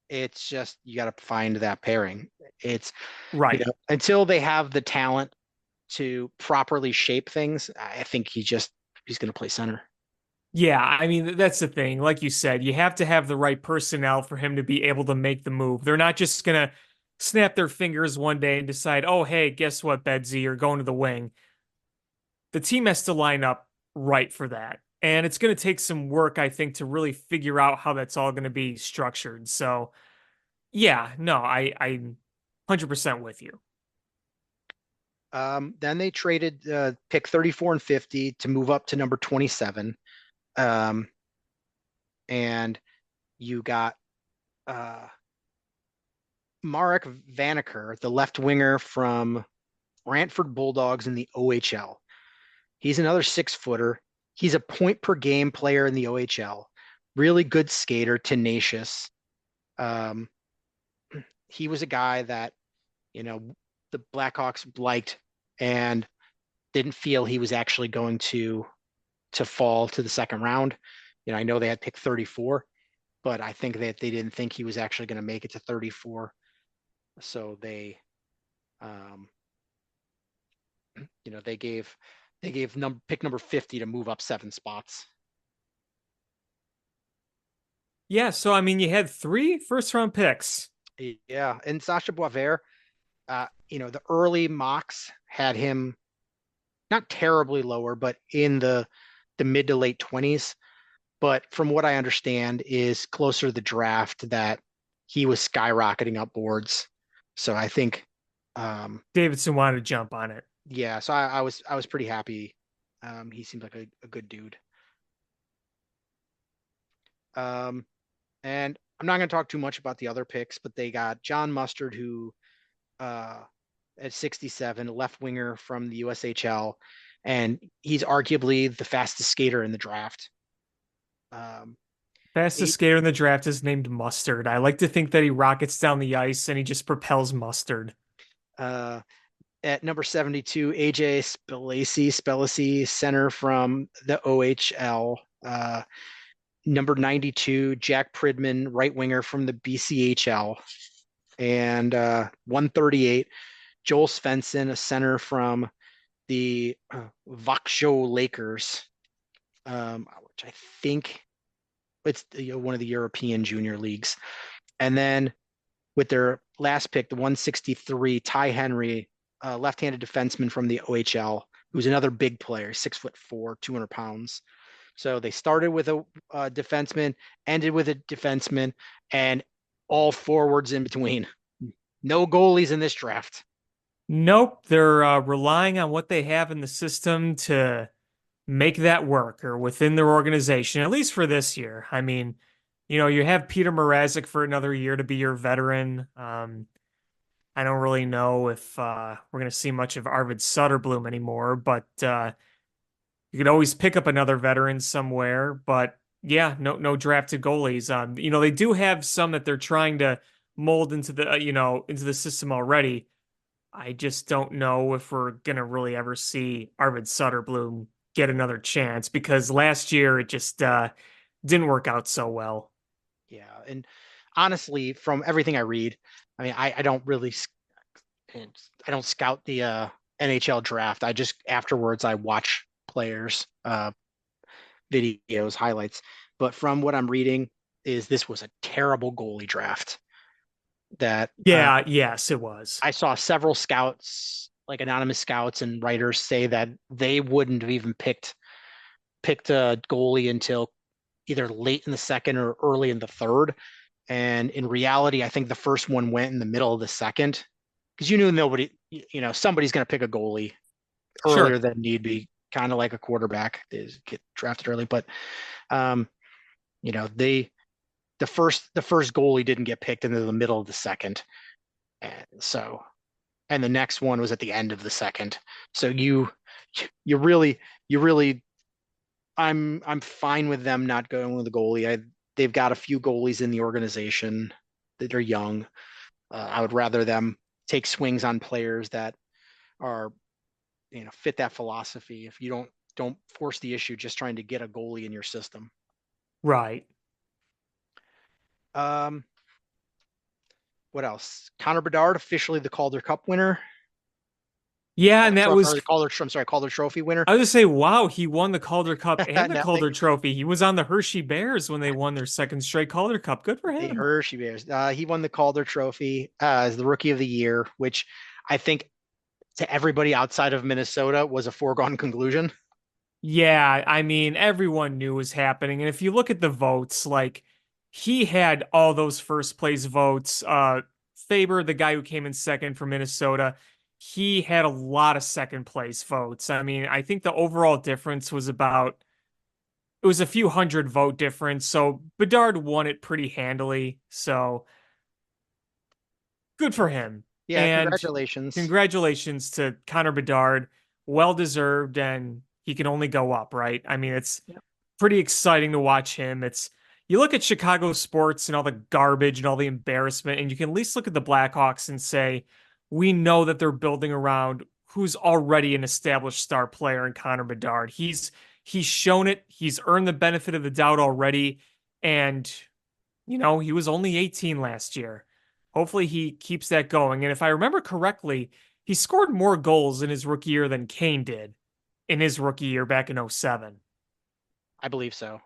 It's just you got to find that pairing. It's
Right.
until they have the talent to properly shape things, I think he's going to play center.
Yeah, I mean that's the thing. Like you said, you have to have the right personnel for him to be able to make the move. They're not just gonna snap their fingers one day and decide, "Oh, hey, guess what, Bedsy, you're going to the wing." The team has to line up right for that. And it's going to take some work, I think, to really figure out how that's all going to be structured. So, yeah, no, I'm 100% with you.
Then they traded pick 34 and 50 to move up to number 27. And you got Marek Vanaker, the left winger from Brantford Bulldogs in the OHL. He's another 6-footer. He's a point per game player in the OHL. Really good skater, tenacious. Um, he was a guy that, the Blackhawks liked and didn't feel he was actually going to fall to the second round. I know they had picked 34, but I think that they didn't think he was actually going to make it to 34. So they, they gave pick number 50 to move up 7 spots.
Yeah, so I mean, you had 3 first round picks.
Yeah, and Sasha Boisvert, the early mocks had him not terribly lower, but in the mid to late 20s. But from what I understand is closer to the draft that he was skyrocketing up boards. So I think
Davidson wanted to jump on it.
yeah, so I was pretty happy. He seemed like a good dude. And I'm not going to talk too much about the other picks, but they got John Mustard, who at 67, a left winger from the USHL, and he's arguably the fastest skater in the draft.
Fastest skater in the draft is named Mustard. I like to think that he rockets down the ice and he just propels Mustard.
Uh, at number 72, AJ Spelacy, center from the OHL. Number 92, Jack Pridman, right winger from the BCHL. And 138, Joel Svensson, a center from the Vaksho Lakers, which I think it's one of the European junior leagues. And then with their last pick, the 163, Ty Henry, left-handed defenseman from the OHL, who's another big player, 6'4", 200 pounds. So they started with a defenseman, ended with a defenseman, and all forwards in between. No goalies in this draft.
Nope, they're relying on what they have in the system to make that work or within their organization, at least for this year. I mean, you have Peter Mrazek for another year to be your veteran. I don't really know if we're going to see much of Arvid Sutterbloom anymore, but you could always pick up another veteran somewhere. But yeah, no drafted goalies. They do have some that they're trying to mold into the into the system already. I just don't know if we're gonna really ever see Arvid Sutterbloom get another chance because last year it just didn't work out so well.
Yeah, and honestly, from everything I read, I mean, I don't really, I don't scout the NHL draft. I just afterwards I watch players, videos, highlights. But from what I'm reading, is this was a terrible goalie draft. That
Yeah, yes, it was.
I saw several scouts, like anonymous scouts and writers, say that they wouldn't have even picked a goalie until either late in the second or early in the third. And in reality, I think the first one went in the middle of the second because you knew somebody's going to pick a goalie earlier
Sure.
than need be, kind of like a quarterback is get drafted early. But they the first goalie didn't get picked into the middle of the second, and the next one was at the end of the second. So you really I'm fine with them not going with the goalie. They've got a few goalies in the organization that are young. I would rather them take swings on players that are fit that philosophy. If you don't force the issue just trying to get a goalie in your system.
Right.
What else? Connor Bedard, officially the Calder Cup winner.
Yeah, and that was
Calder Trophy winner.
I was gonna say, wow, he won the Calder Cup and the
No,
Calder Trophy. He was on the Hershey Bears when they won their second straight Calder Cup. Good for
the
him.
Hershey Bears. He won the Calder Trophy as the Rookie of the Year, which I think to everybody outside of Minnesota was a foregone conclusion.
Yeah, I mean, everyone knew was happening. And if you look at the votes, like he had all those first place votes. Faber, the guy who came in second for Minnesota, he had a lot of second place votes. I mean, I think the overall difference was it was a few hundred vote difference. So Bedard won it pretty handily. So good for him.
Yeah,
And
congratulations.
congratulations to Connor Bedard. Well deserved, and he can only go up, right? I mean, it's
Yep.
pretty exciting to watch him. You look at Chicago sports and all the garbage and all the embarrassment, and you can at least look at the Blackhawks and say, we know that they're building around who's already an established star player in Connor Bedard. He's shown it, he's earned the benefit of the doubt already, and he was only 18 last year. Hopefully he keeps that going. And if I remember correctly, he scored more goals in his rookie year than Kane did in his rookie year back in 07.
I believe so.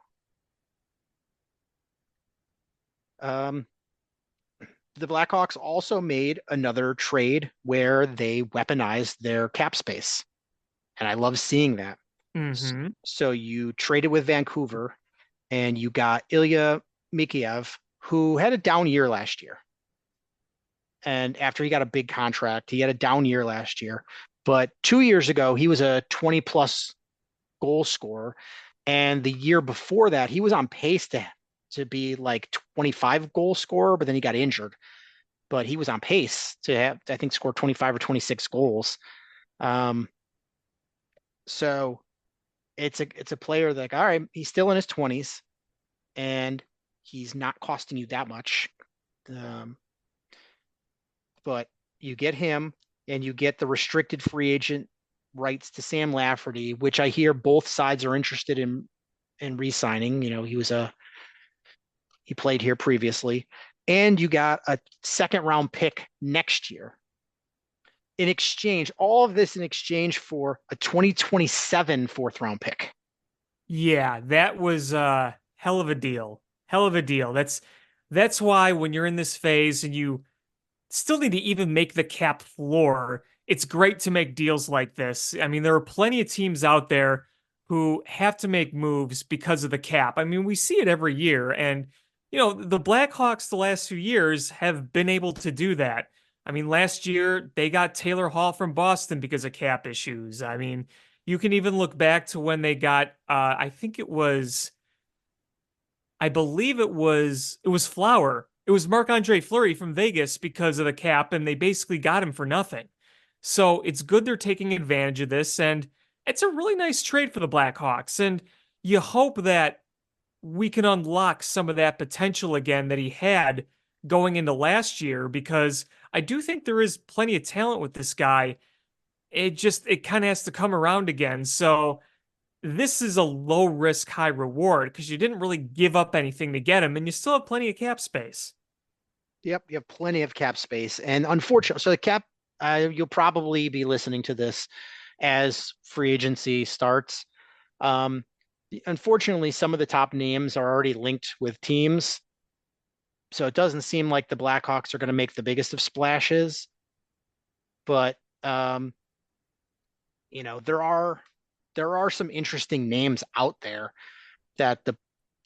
The Blackhawks also made another trade where they weaponized their cap space. And I love seeing that.
Mm-hmm.
So you traded with Vancouver and you got Ilya Mikheyev, who had a down year last year. And after he got a big contract, he had a down year last year. But 2 years ago, he was a 20 plus goal scorer. And the year before that, he was on pace to be like 25 goal scorer, but then he got injured. But he was on pace to have, I think, score 25 or 26 goals. So it's a player that, all right, he's still in his 20s, and He's not costing you that much. But you get him and you get the restricted free agent rights to Sam Lafferty, which I hear both sides are interested in re-signing. He played here previously. And you got a second round pick next year. In exchange, all of this in exchange for a 2027 fourth round pick.
Yeah, that was a hell of a deal. Hell of a deal. That's why when you're in this phase and you still need to even make the cap floor, it's great to make deals like this. I mean, there are plenty of teams out there who have to make moves because of the cap. I mean, we see it every year. And, the Blackhawks the last few years have been able to do that. I mean, last year they got Taylor Hall from Boston because of cap issues. I mean, you can even look back to when they got, I believe it was Flower. It was Marc-Andre Fleury from Vegas because of the cap, and they basically got him for nothing. So it's good they're taking advantage of this, and it's a really nice trade for the Blackhawks. And you hope that we can unlock some of that potential again that he had going into last year, because I do think there is plenty of talent with this guy. It kind of has to come around again. So this is a low risk, high reward because you didn't really give up anything to get him and you still have plenty of cap space.
Yep, you have plenty of cap space. And unfortunately, so the cap, you'll probably be listening to this as free agency starts. Unfortunately, some of the top names are already linked with teams. So it doesn't seem like the Blackhawks are going to make the biggest of splashes. But, there are some interesting names out there that the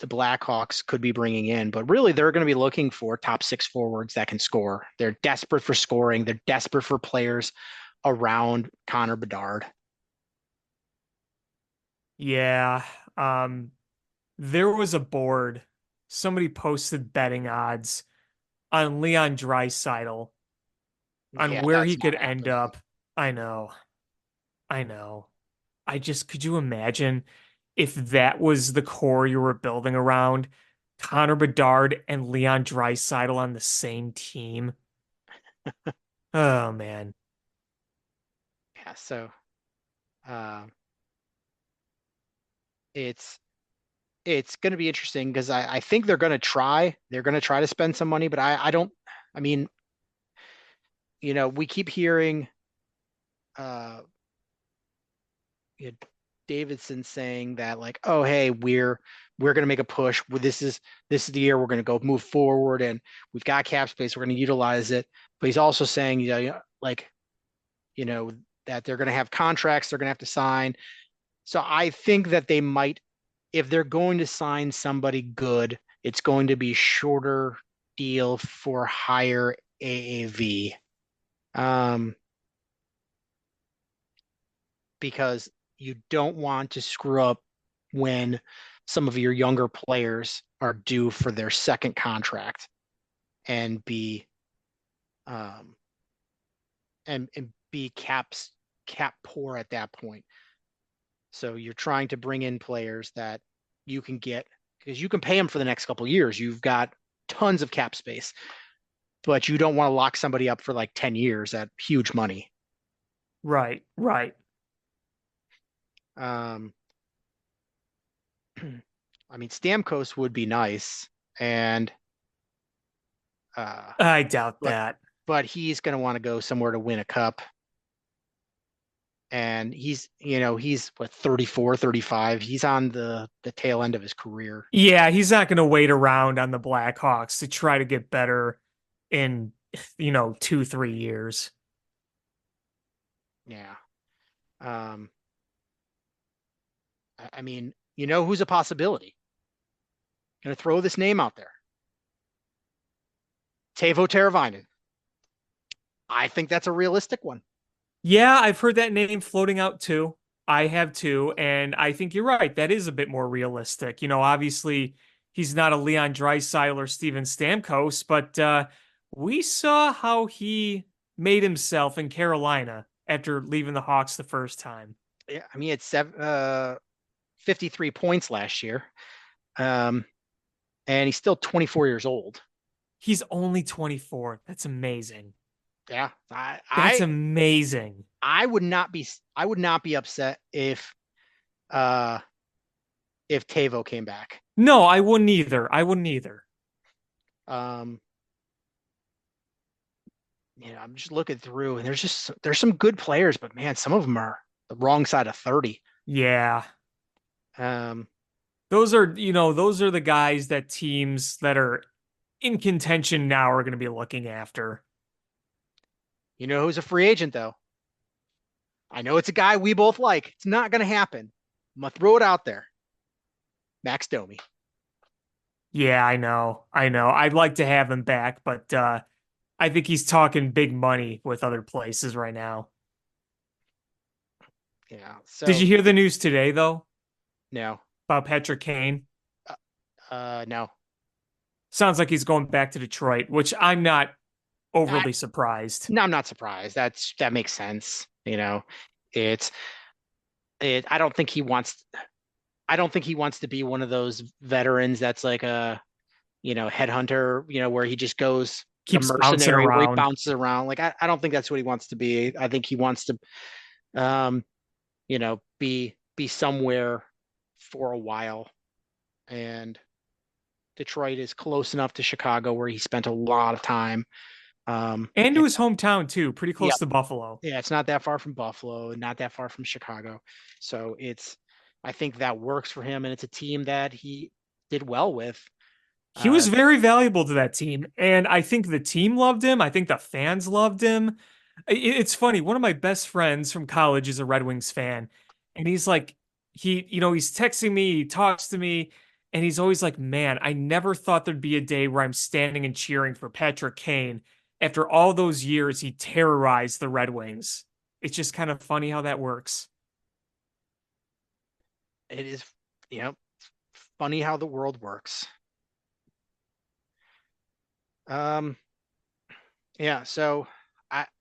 Blackhawks could be bringing in, but really they're going to be looking for top six forwards that can score. They're desperate for scoring. They're desperate for players around Connor Bedard.
Yeah. There was a board. Somebody posted betting odds on Leon Draisaitl on
Yeah,
where he
that's
could
not
end
happening.
up. I know. I know. Could you imagine if that was the core you were building around? Connor Bedard and Leon Draisaitl on the same team. Oh man.
Yeah, so uh, it's going to be interesting because I think they're going to try. They're going to try to spend some money, but I don't. I mean, we keep hearing uh, Davidson saying that like, oh hey, we're going to make a push. This is the year we're going to go move forward, and we've got cap space. We're going to utilize it. But he's also saying, like, you know, that they're going to have contracts they're going to have to sign. So I think that they might, if they're going to sign somebody good, it's going to be shorter deal for higher AAV. Because you don't want to screw up when some of your younger players are due for their second contract and be um, and be cap poor at that point. So you're trying to bring in players that you can get because you can pay them for the next couple of years. You've got tons of cap space, but you don't want to lock somebody up for like 10 years at huge money.
Right, right.
Um, I mean, Stamkos would be nice, and uh,
I doubt
but
that.
he's going to want to go somewhere to win a cup. And he's what 34, 35. He's on the tail end of his career.
Yeah, he's not going to wait around on the Blackhawks to try to get better in, 2, 3 years.
Yeah. Um, I mean, who's a possibility? Going to throw this name out there. Teuvo Teravainen. I think that's a realistic one.
Yeah, I've heard that name floating out too. I have too, and I think you're right. That is a bit more realistic. Obviously he's not a Leon Draisaitl or Steven Stamkos, but we saw how he made himself in Carolina after leaving the Hawks the first time.
Yeah, I mean, it's 53 points last year. and he's still 24 years old.
He's only 24. That's amazing.
Yeah,
That's amazing.
I would not be upset uh if Tavo came back.
No, I wouldn't either. I wouldn't either.
Um, I'm just looking through, and there's some good players, but man, some of them are the wrong side of 30.
Yeah.
Um,
Those are the guys that teams that are in contention now are going to be looking after.
you know who's a free agent though? I know it's a guy we both like. It's not going to happen. I'm gonna throw it out there. Max Domi.
Yeah, I know. I know. I'd like to have him back, but I think he's talking big money with other places right now.
Yeah.
Did
So
you hear the news today, though,
no,
about Patrick Kane?
no.
Sounds like he's going back to Detroit, which I'm not
I,
overly surprised.
no, I'm not surprised. That makes sense. It's it. I don't think he wants to be one of those veterans that's like a headhunter. Where he just goes the
Keeps bouncing
mercenary where he
around.
bounces around. Like I don't think that's what he wants to be. I think he wants to um, be somewhere for a while. And Detroit is close enough to Chicago where he spent a lot of time.
And to
And
his hometown, too, pretty
yeah,
close to Buffalo.
yeah, it's not that far from Buffalo, not that far from Chicago. So I think that works for him, and it's a team that he did well with.
He was very valuable to that team, and I think the team loved him. I think the fans loved him. It's funny. One of my best friends from college is a Red Wings fan, and he's like, he's texting me, he talks to me, and he's always like, "Man, I never thought there'd be a day where I'm standing and cheering for Patrick Kane after all those years he terrorized the Red Wings." It's just kind of funny how that works.
It is, funny how the world works. Um, yeah, so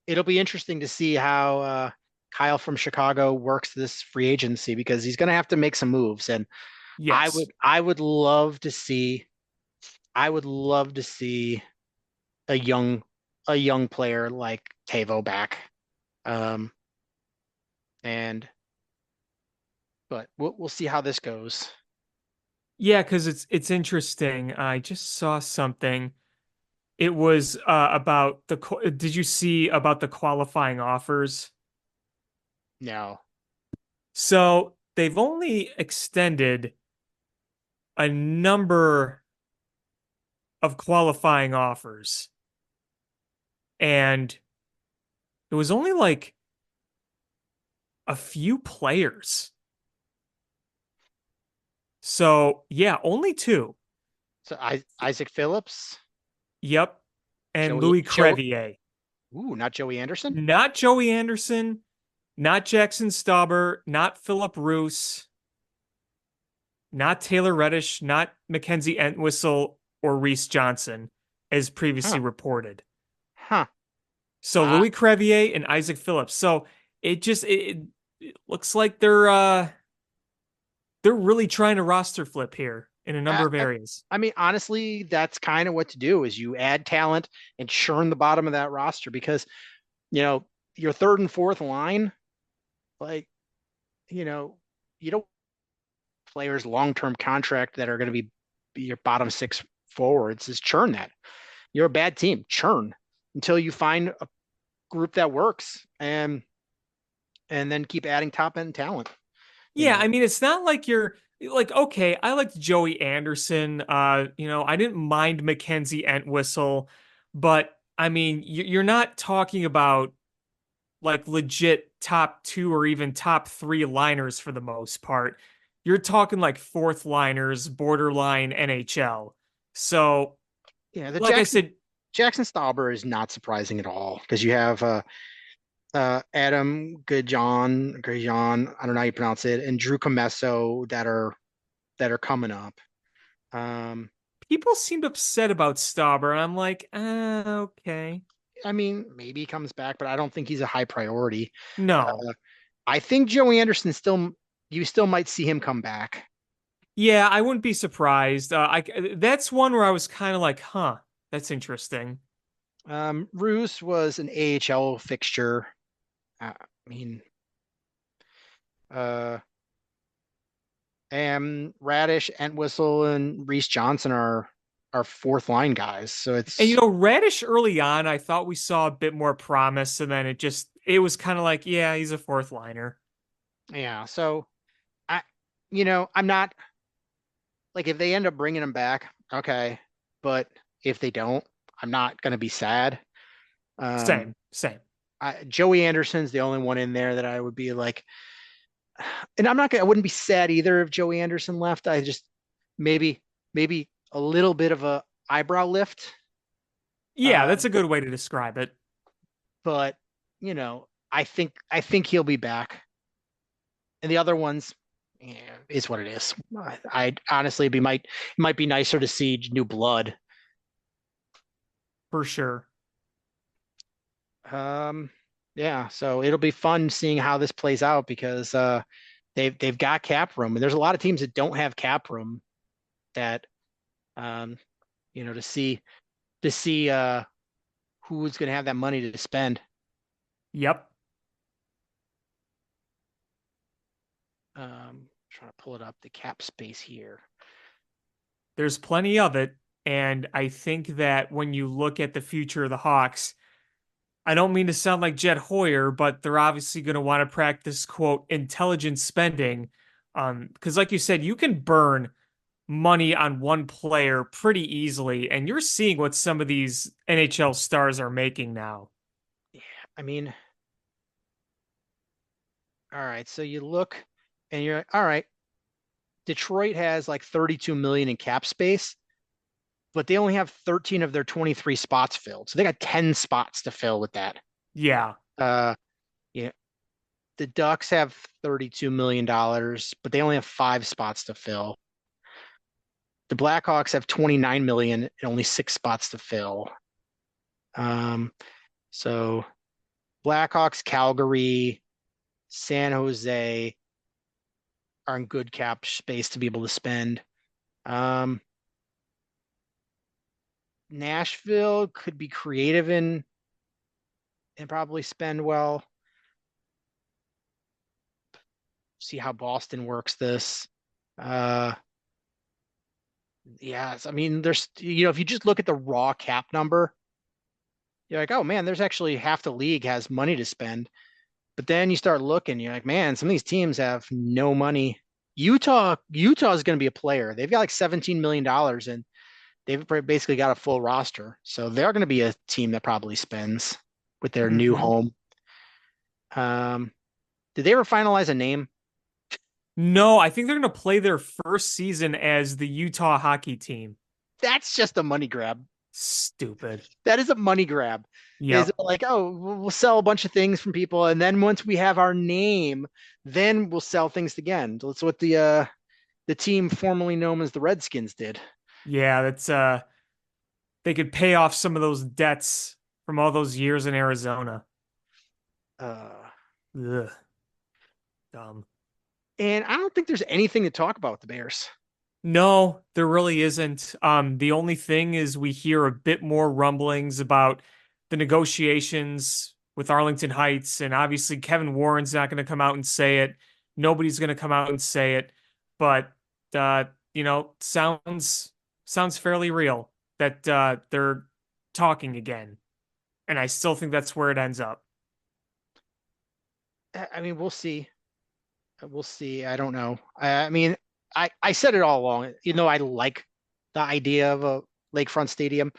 it'll be interesting to see how Kyle from Chicago works this free agency because he's going to have to make some moves, and
Yes.
I would love to see I would love to see a young player like Tavo back. Um, and but we'll see how this goes.
Yeah, because it's interesting. I just saw something. It was about did you see about the qualifying offers?
No.
So they've only extended a number of qualifying offers, and it was only like a few players. So yeah, only two.
So Isaac Phillips,
Yep. And
Joey
Louis
Joe
Crevier.
not Joey Anderson.
Not Joey Anderson, not Jackson Stauber, not Philip Roos, not Taylor Reddish, not Mackenzie Entwistle or Reese Johnson, as previously
Huh.
reported.
Huh.
So
Uh,
Louis Crevier and Isaac Phillips. So it looks like they're really trying to roster flip here in a number
I,
of areas.
I mean, honestly, that's kind of what to do is you add talent and churn the bottom of that roster because, your third and fourth line, like, you don't players long-term contract that are going to be your bottom six forwards is churn that. You're a bad team. Churn until you find a group that works and then keep adding top end talent.
Yeah, I mean, it's not like you're like, okay, I liked Joey Anderson. I didn't mind Mackenzie Entwistle, but I mean, you're not talking about like legit top two or even top three liners for the most part. You're talking like fourth liners, borderline NHL. So,
The
like I said,
Jackson Stauber is not surprising at all because you have Adam Gajan, I don't know how you pronounce it, and Drew Comesso that are coming up.
people seemed upset about Stauber, and I'm like, okay.
I mean, maybe he comes back, but I don't think he's a high priority.
No.
I think Joey Anderson you still might see him come back.
Yeah, I wouldn't be surprised. That's one where I was kind of like, huh, that's interesting.
Roos was an AHL fixture. I mean, uh, and Radish, Entwistle, and Reese Johnson are fourth line guys. So
And you
it's
know, Radish early on, I thought we saw a bit more promise, and then it was kind of like, yeah, he's a fourth liner.
yeah. So I, I'm not like if they end up bringing him back, okay. But if they don't, I'm not gonna be sad. Um,
Same, same.
Joey Anderson's the only one in there that I would be like, and I wouldn't be sad either if Joey Anderson left. I just maybe maybe a little bit of a eyebrow lift.
Yeah,
Uh,
that's a good way to describe it.
but I think he'll be back. And the other ones, yeah, is what it is. I honestly it might be nicer to see new blood.
For sure.
Um, yeah, so it'll be fun seeing how this plays out because they've got cap room, and there's a lot of teams that don't have cap room that um, to see who's going to have that money to spend.
Yep.
Trying to pull it up the cap space here.
There's plenty of it. And I think that when you look at the future of the Hawks, I don't mean to sound like Jet Hoyer, but they're obviously going to want to practice, quote, intelligent spending. Because like you said, you can burn money on one player pretty easily. And you're seeing what some of these NHL stars are making now.
Yeah, I mean, all right, so you look and you're like, all right, Detroit has like 32 million in cap space, but they only have 13 of their 23 spots filled. So they got 10 spots to fill with that.
Yeah.
Uh, yeah, the Ducks have $32 million, but they only have 5 spots to fill. The Blackhawks have 29 million and only 6 spots to fill. Um, so Blackhawks, Calgary, San Jose are in good cap space to be able to spend. Um, Nashville could be creative and probably spend well. See how Boston works this. Uh, yes, I mean, if you just look at the raw cap number, you're like, oh man, there's actually half the league has money to spend. But then you start looking, you're like, man, some of these teams have no money. Utah is going to be a player. They've got like $17 million and they've basically got a full roster. So they're going to be a team that probably spends with their new
Mhm.
home. Did they ever finalize a name?
No, I think they're going to play their first season as the Utah hockey team.
That's just a money grab.
Stupid.
That is a money grab. Is
Yep.
like, oh, we'll sell a bunch of things from people, and then once we have our name, then we'll sell things again. That's what the team formerly known as the Redskins did.
Yeah, that's they could pay off some of those debts from all those years in Arizona.
Uh,
Ugh, dumb.
and I don't think there's anything to talk about with the Bears.
No, there really isn't. The only thing is we hear a bit more rumblings about the negotiations with Arlington Heights, and obviously Kevin Warren's not going to come out and say it. Nobody's going to come out and say it, but sounds fairly real that they're talking again, and I still think that's where it ends up.
I mean, we'll see. We'll see. I don't know. I mean, I said it all along. I like the idea of a lakefront stadium,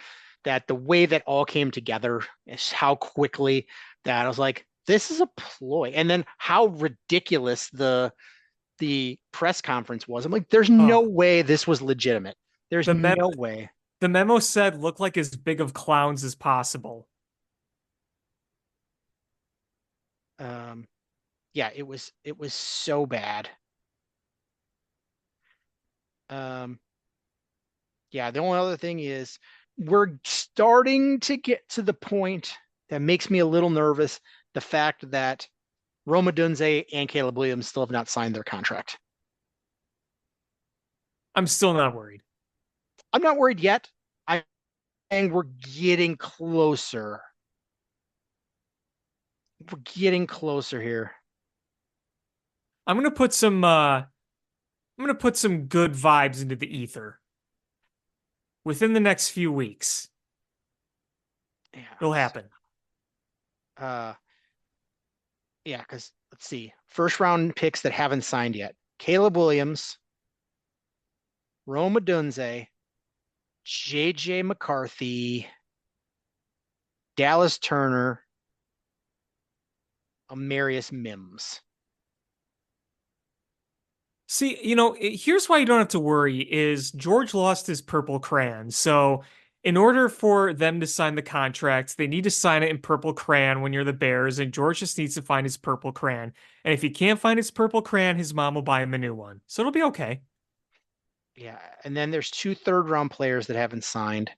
that the way that all came together is how quickly that I was like, this is a ploy. And then how ridiculous the press conference was. I'm like, there's no
Oh,
way this was legitimate. There's
the mem
no way.
the memo said look like as big of clowns as possible.
Um, yeah, it was so bad. Um, yeah, the only other thing is we're starting to get to the point that makes me a little nervous. The fact that Roma Dunze and Caleb Williams still have not signed their contract.
I'm still not worried.
I'm not worried yet. And we're getting closer. We're getting closer here.
I'm gonna put some good vibes into the ether within the next few weeks.
Yeah.
It'll happen.
Yeah, because let's see. First round picks that haven't signed yet. Caleb Williams, Rome Odunze, JJ McCarthy, Dallas Turner, Amarius Mims.
See, here's why you don't have to worry is George lost his purple crayon. So in order for them to sign the contract, they need to sign it in purple crayon when you're the Bears, and George just needs to find his purple crayon. And if he can't find his purple crayon, his mom will buy him a new one. So it'll be okay.
Yeah, and then there's 2 third-round players that haven't signed.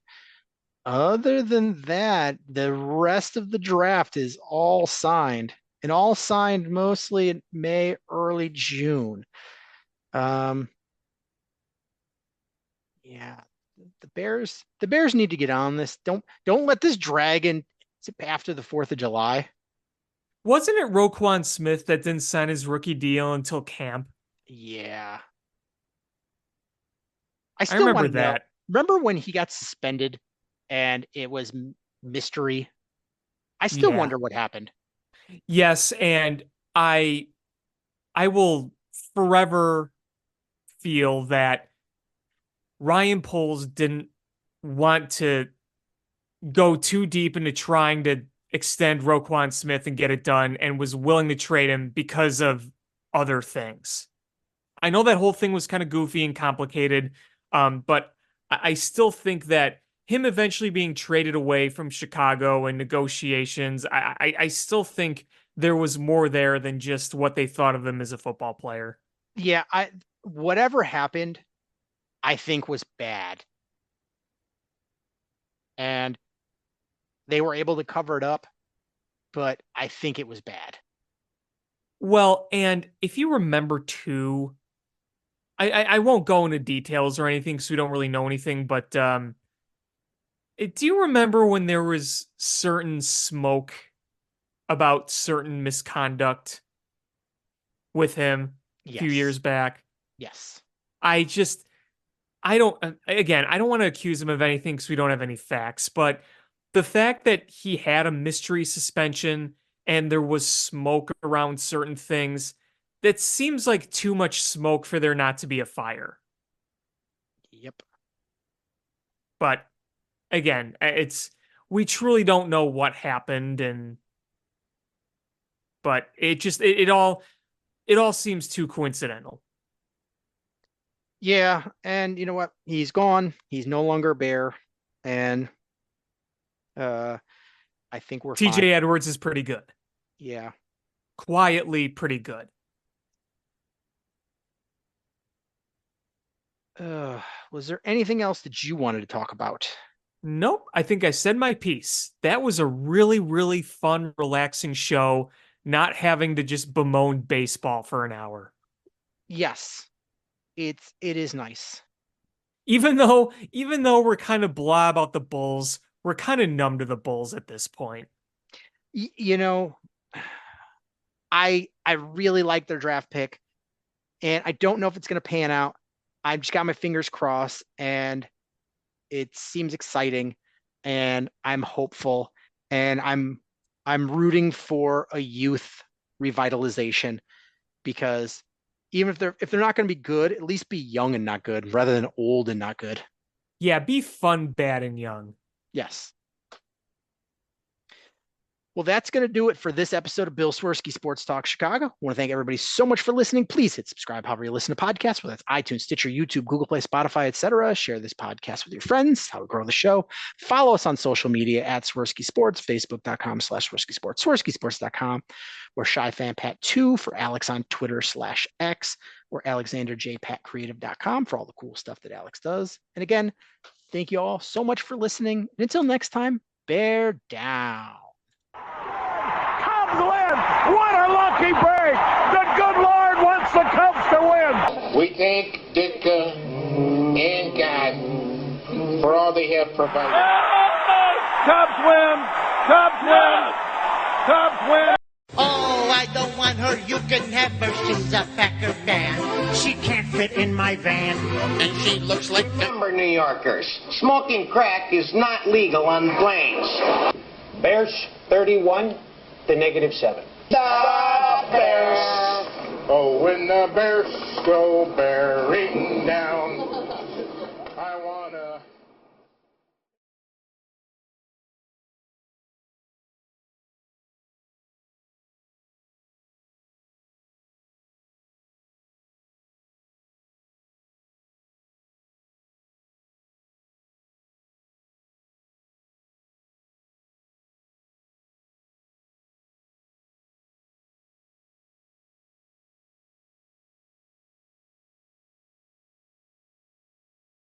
Other than that, the rest of the draft is all signed, and all signed mostly in May, early June. Yeah, the Bears need to get on this. Don't let this drag in after the 4th of July.
Wasn't it Roquan Smith that didn't sign his rookie deal until camp?
Yeah.
I remember that.
Remember when he got suspended and it was mystery? I still
Yeah.
wonder what happened.
Yes, and I will forever feel that Ryan Poles didn't want to go too deep into trying to extend Roquan Smith and get it done and was willing to trade him because of other things. I know that whole thing was kind of goofy and complicated, but I still think that him eventually being traded away from Chicago and negotiations, I still think there was more there than just what they thought of him as a football player.
Yeah, whatever happened, I think was bad. And they were able to cover it up, but I think it was bad.
Well, and if you remember too, I won't go into details or anything because we don't really know anything, but do you remember when there was certain smoke about certain misconduct with him a few years back?
Yes.
I don't want to accuse him of anything because we don't have any facts, but the fact that he had a mystery suspension and there was smoke around certain things, that seems like too much smoke for there not to be a fire.
Yep.
But again, we truly don't know what happened, but it all seems too coincidental.
Yeah, and you know what? He's gone. He's no longer a Bear, and I think we're fine.
TJ Edwards is pretty good.
Yeah.
Quietly pretty good.
Was there anything else that you wanted to talk about?
Nope, I think I said my piece. That was a really, really fun, relaxing show, not having to just bemoan baseball for an hour.
Yes. It is nice.
Even though we're kind of blah about the Bulls, we're kind of numb to the Bulls at this point.
I really like their draft pick, and I don't know if it's going to pan out. I've just got my fingers crossed, and it seems exciting, and I'm hopeful, and I'm rooting for a youth revitalization, because even if they're not going to be good, at least be young and not good rather than old and not good.
Yeah, be fun, bad, and young.
Yes. Well, that's going to do it for this episode of Bill Swerski Sports Talk Chicago. I want to thank everybody so much for listening. Please hit subscribe however you listen to podcasts, whether it's iTunes, Stitcher, YouTube, Google Play, Spotify, etc. Share this podcast with your friends, how we grow the show. Follow us on social media at Swerski Sports, Facebook.com/Swerski Sports, SwerskiSports.com, or ShyFanPat2 for Alex on Twitter/X, or AlexanderJPatCreative.com for all the cool stuff that Alex does. And again, thank you all so much for listening. And until next time, bear down.
Win. What a lucky break! The good Lord wants the Cubs to win.
We think Dick and God for all they have provided.
Cubs win! Cubs win! Cubs win!
Oh, I don't want her. You can have her. She's a Packer fan. She can't fit in my van.
And she looks like
Remember, New Yorkers, smoking crack is not legal on planes. Bears 31 to -7.
the Bears. Oh, when the Bears go bearing down.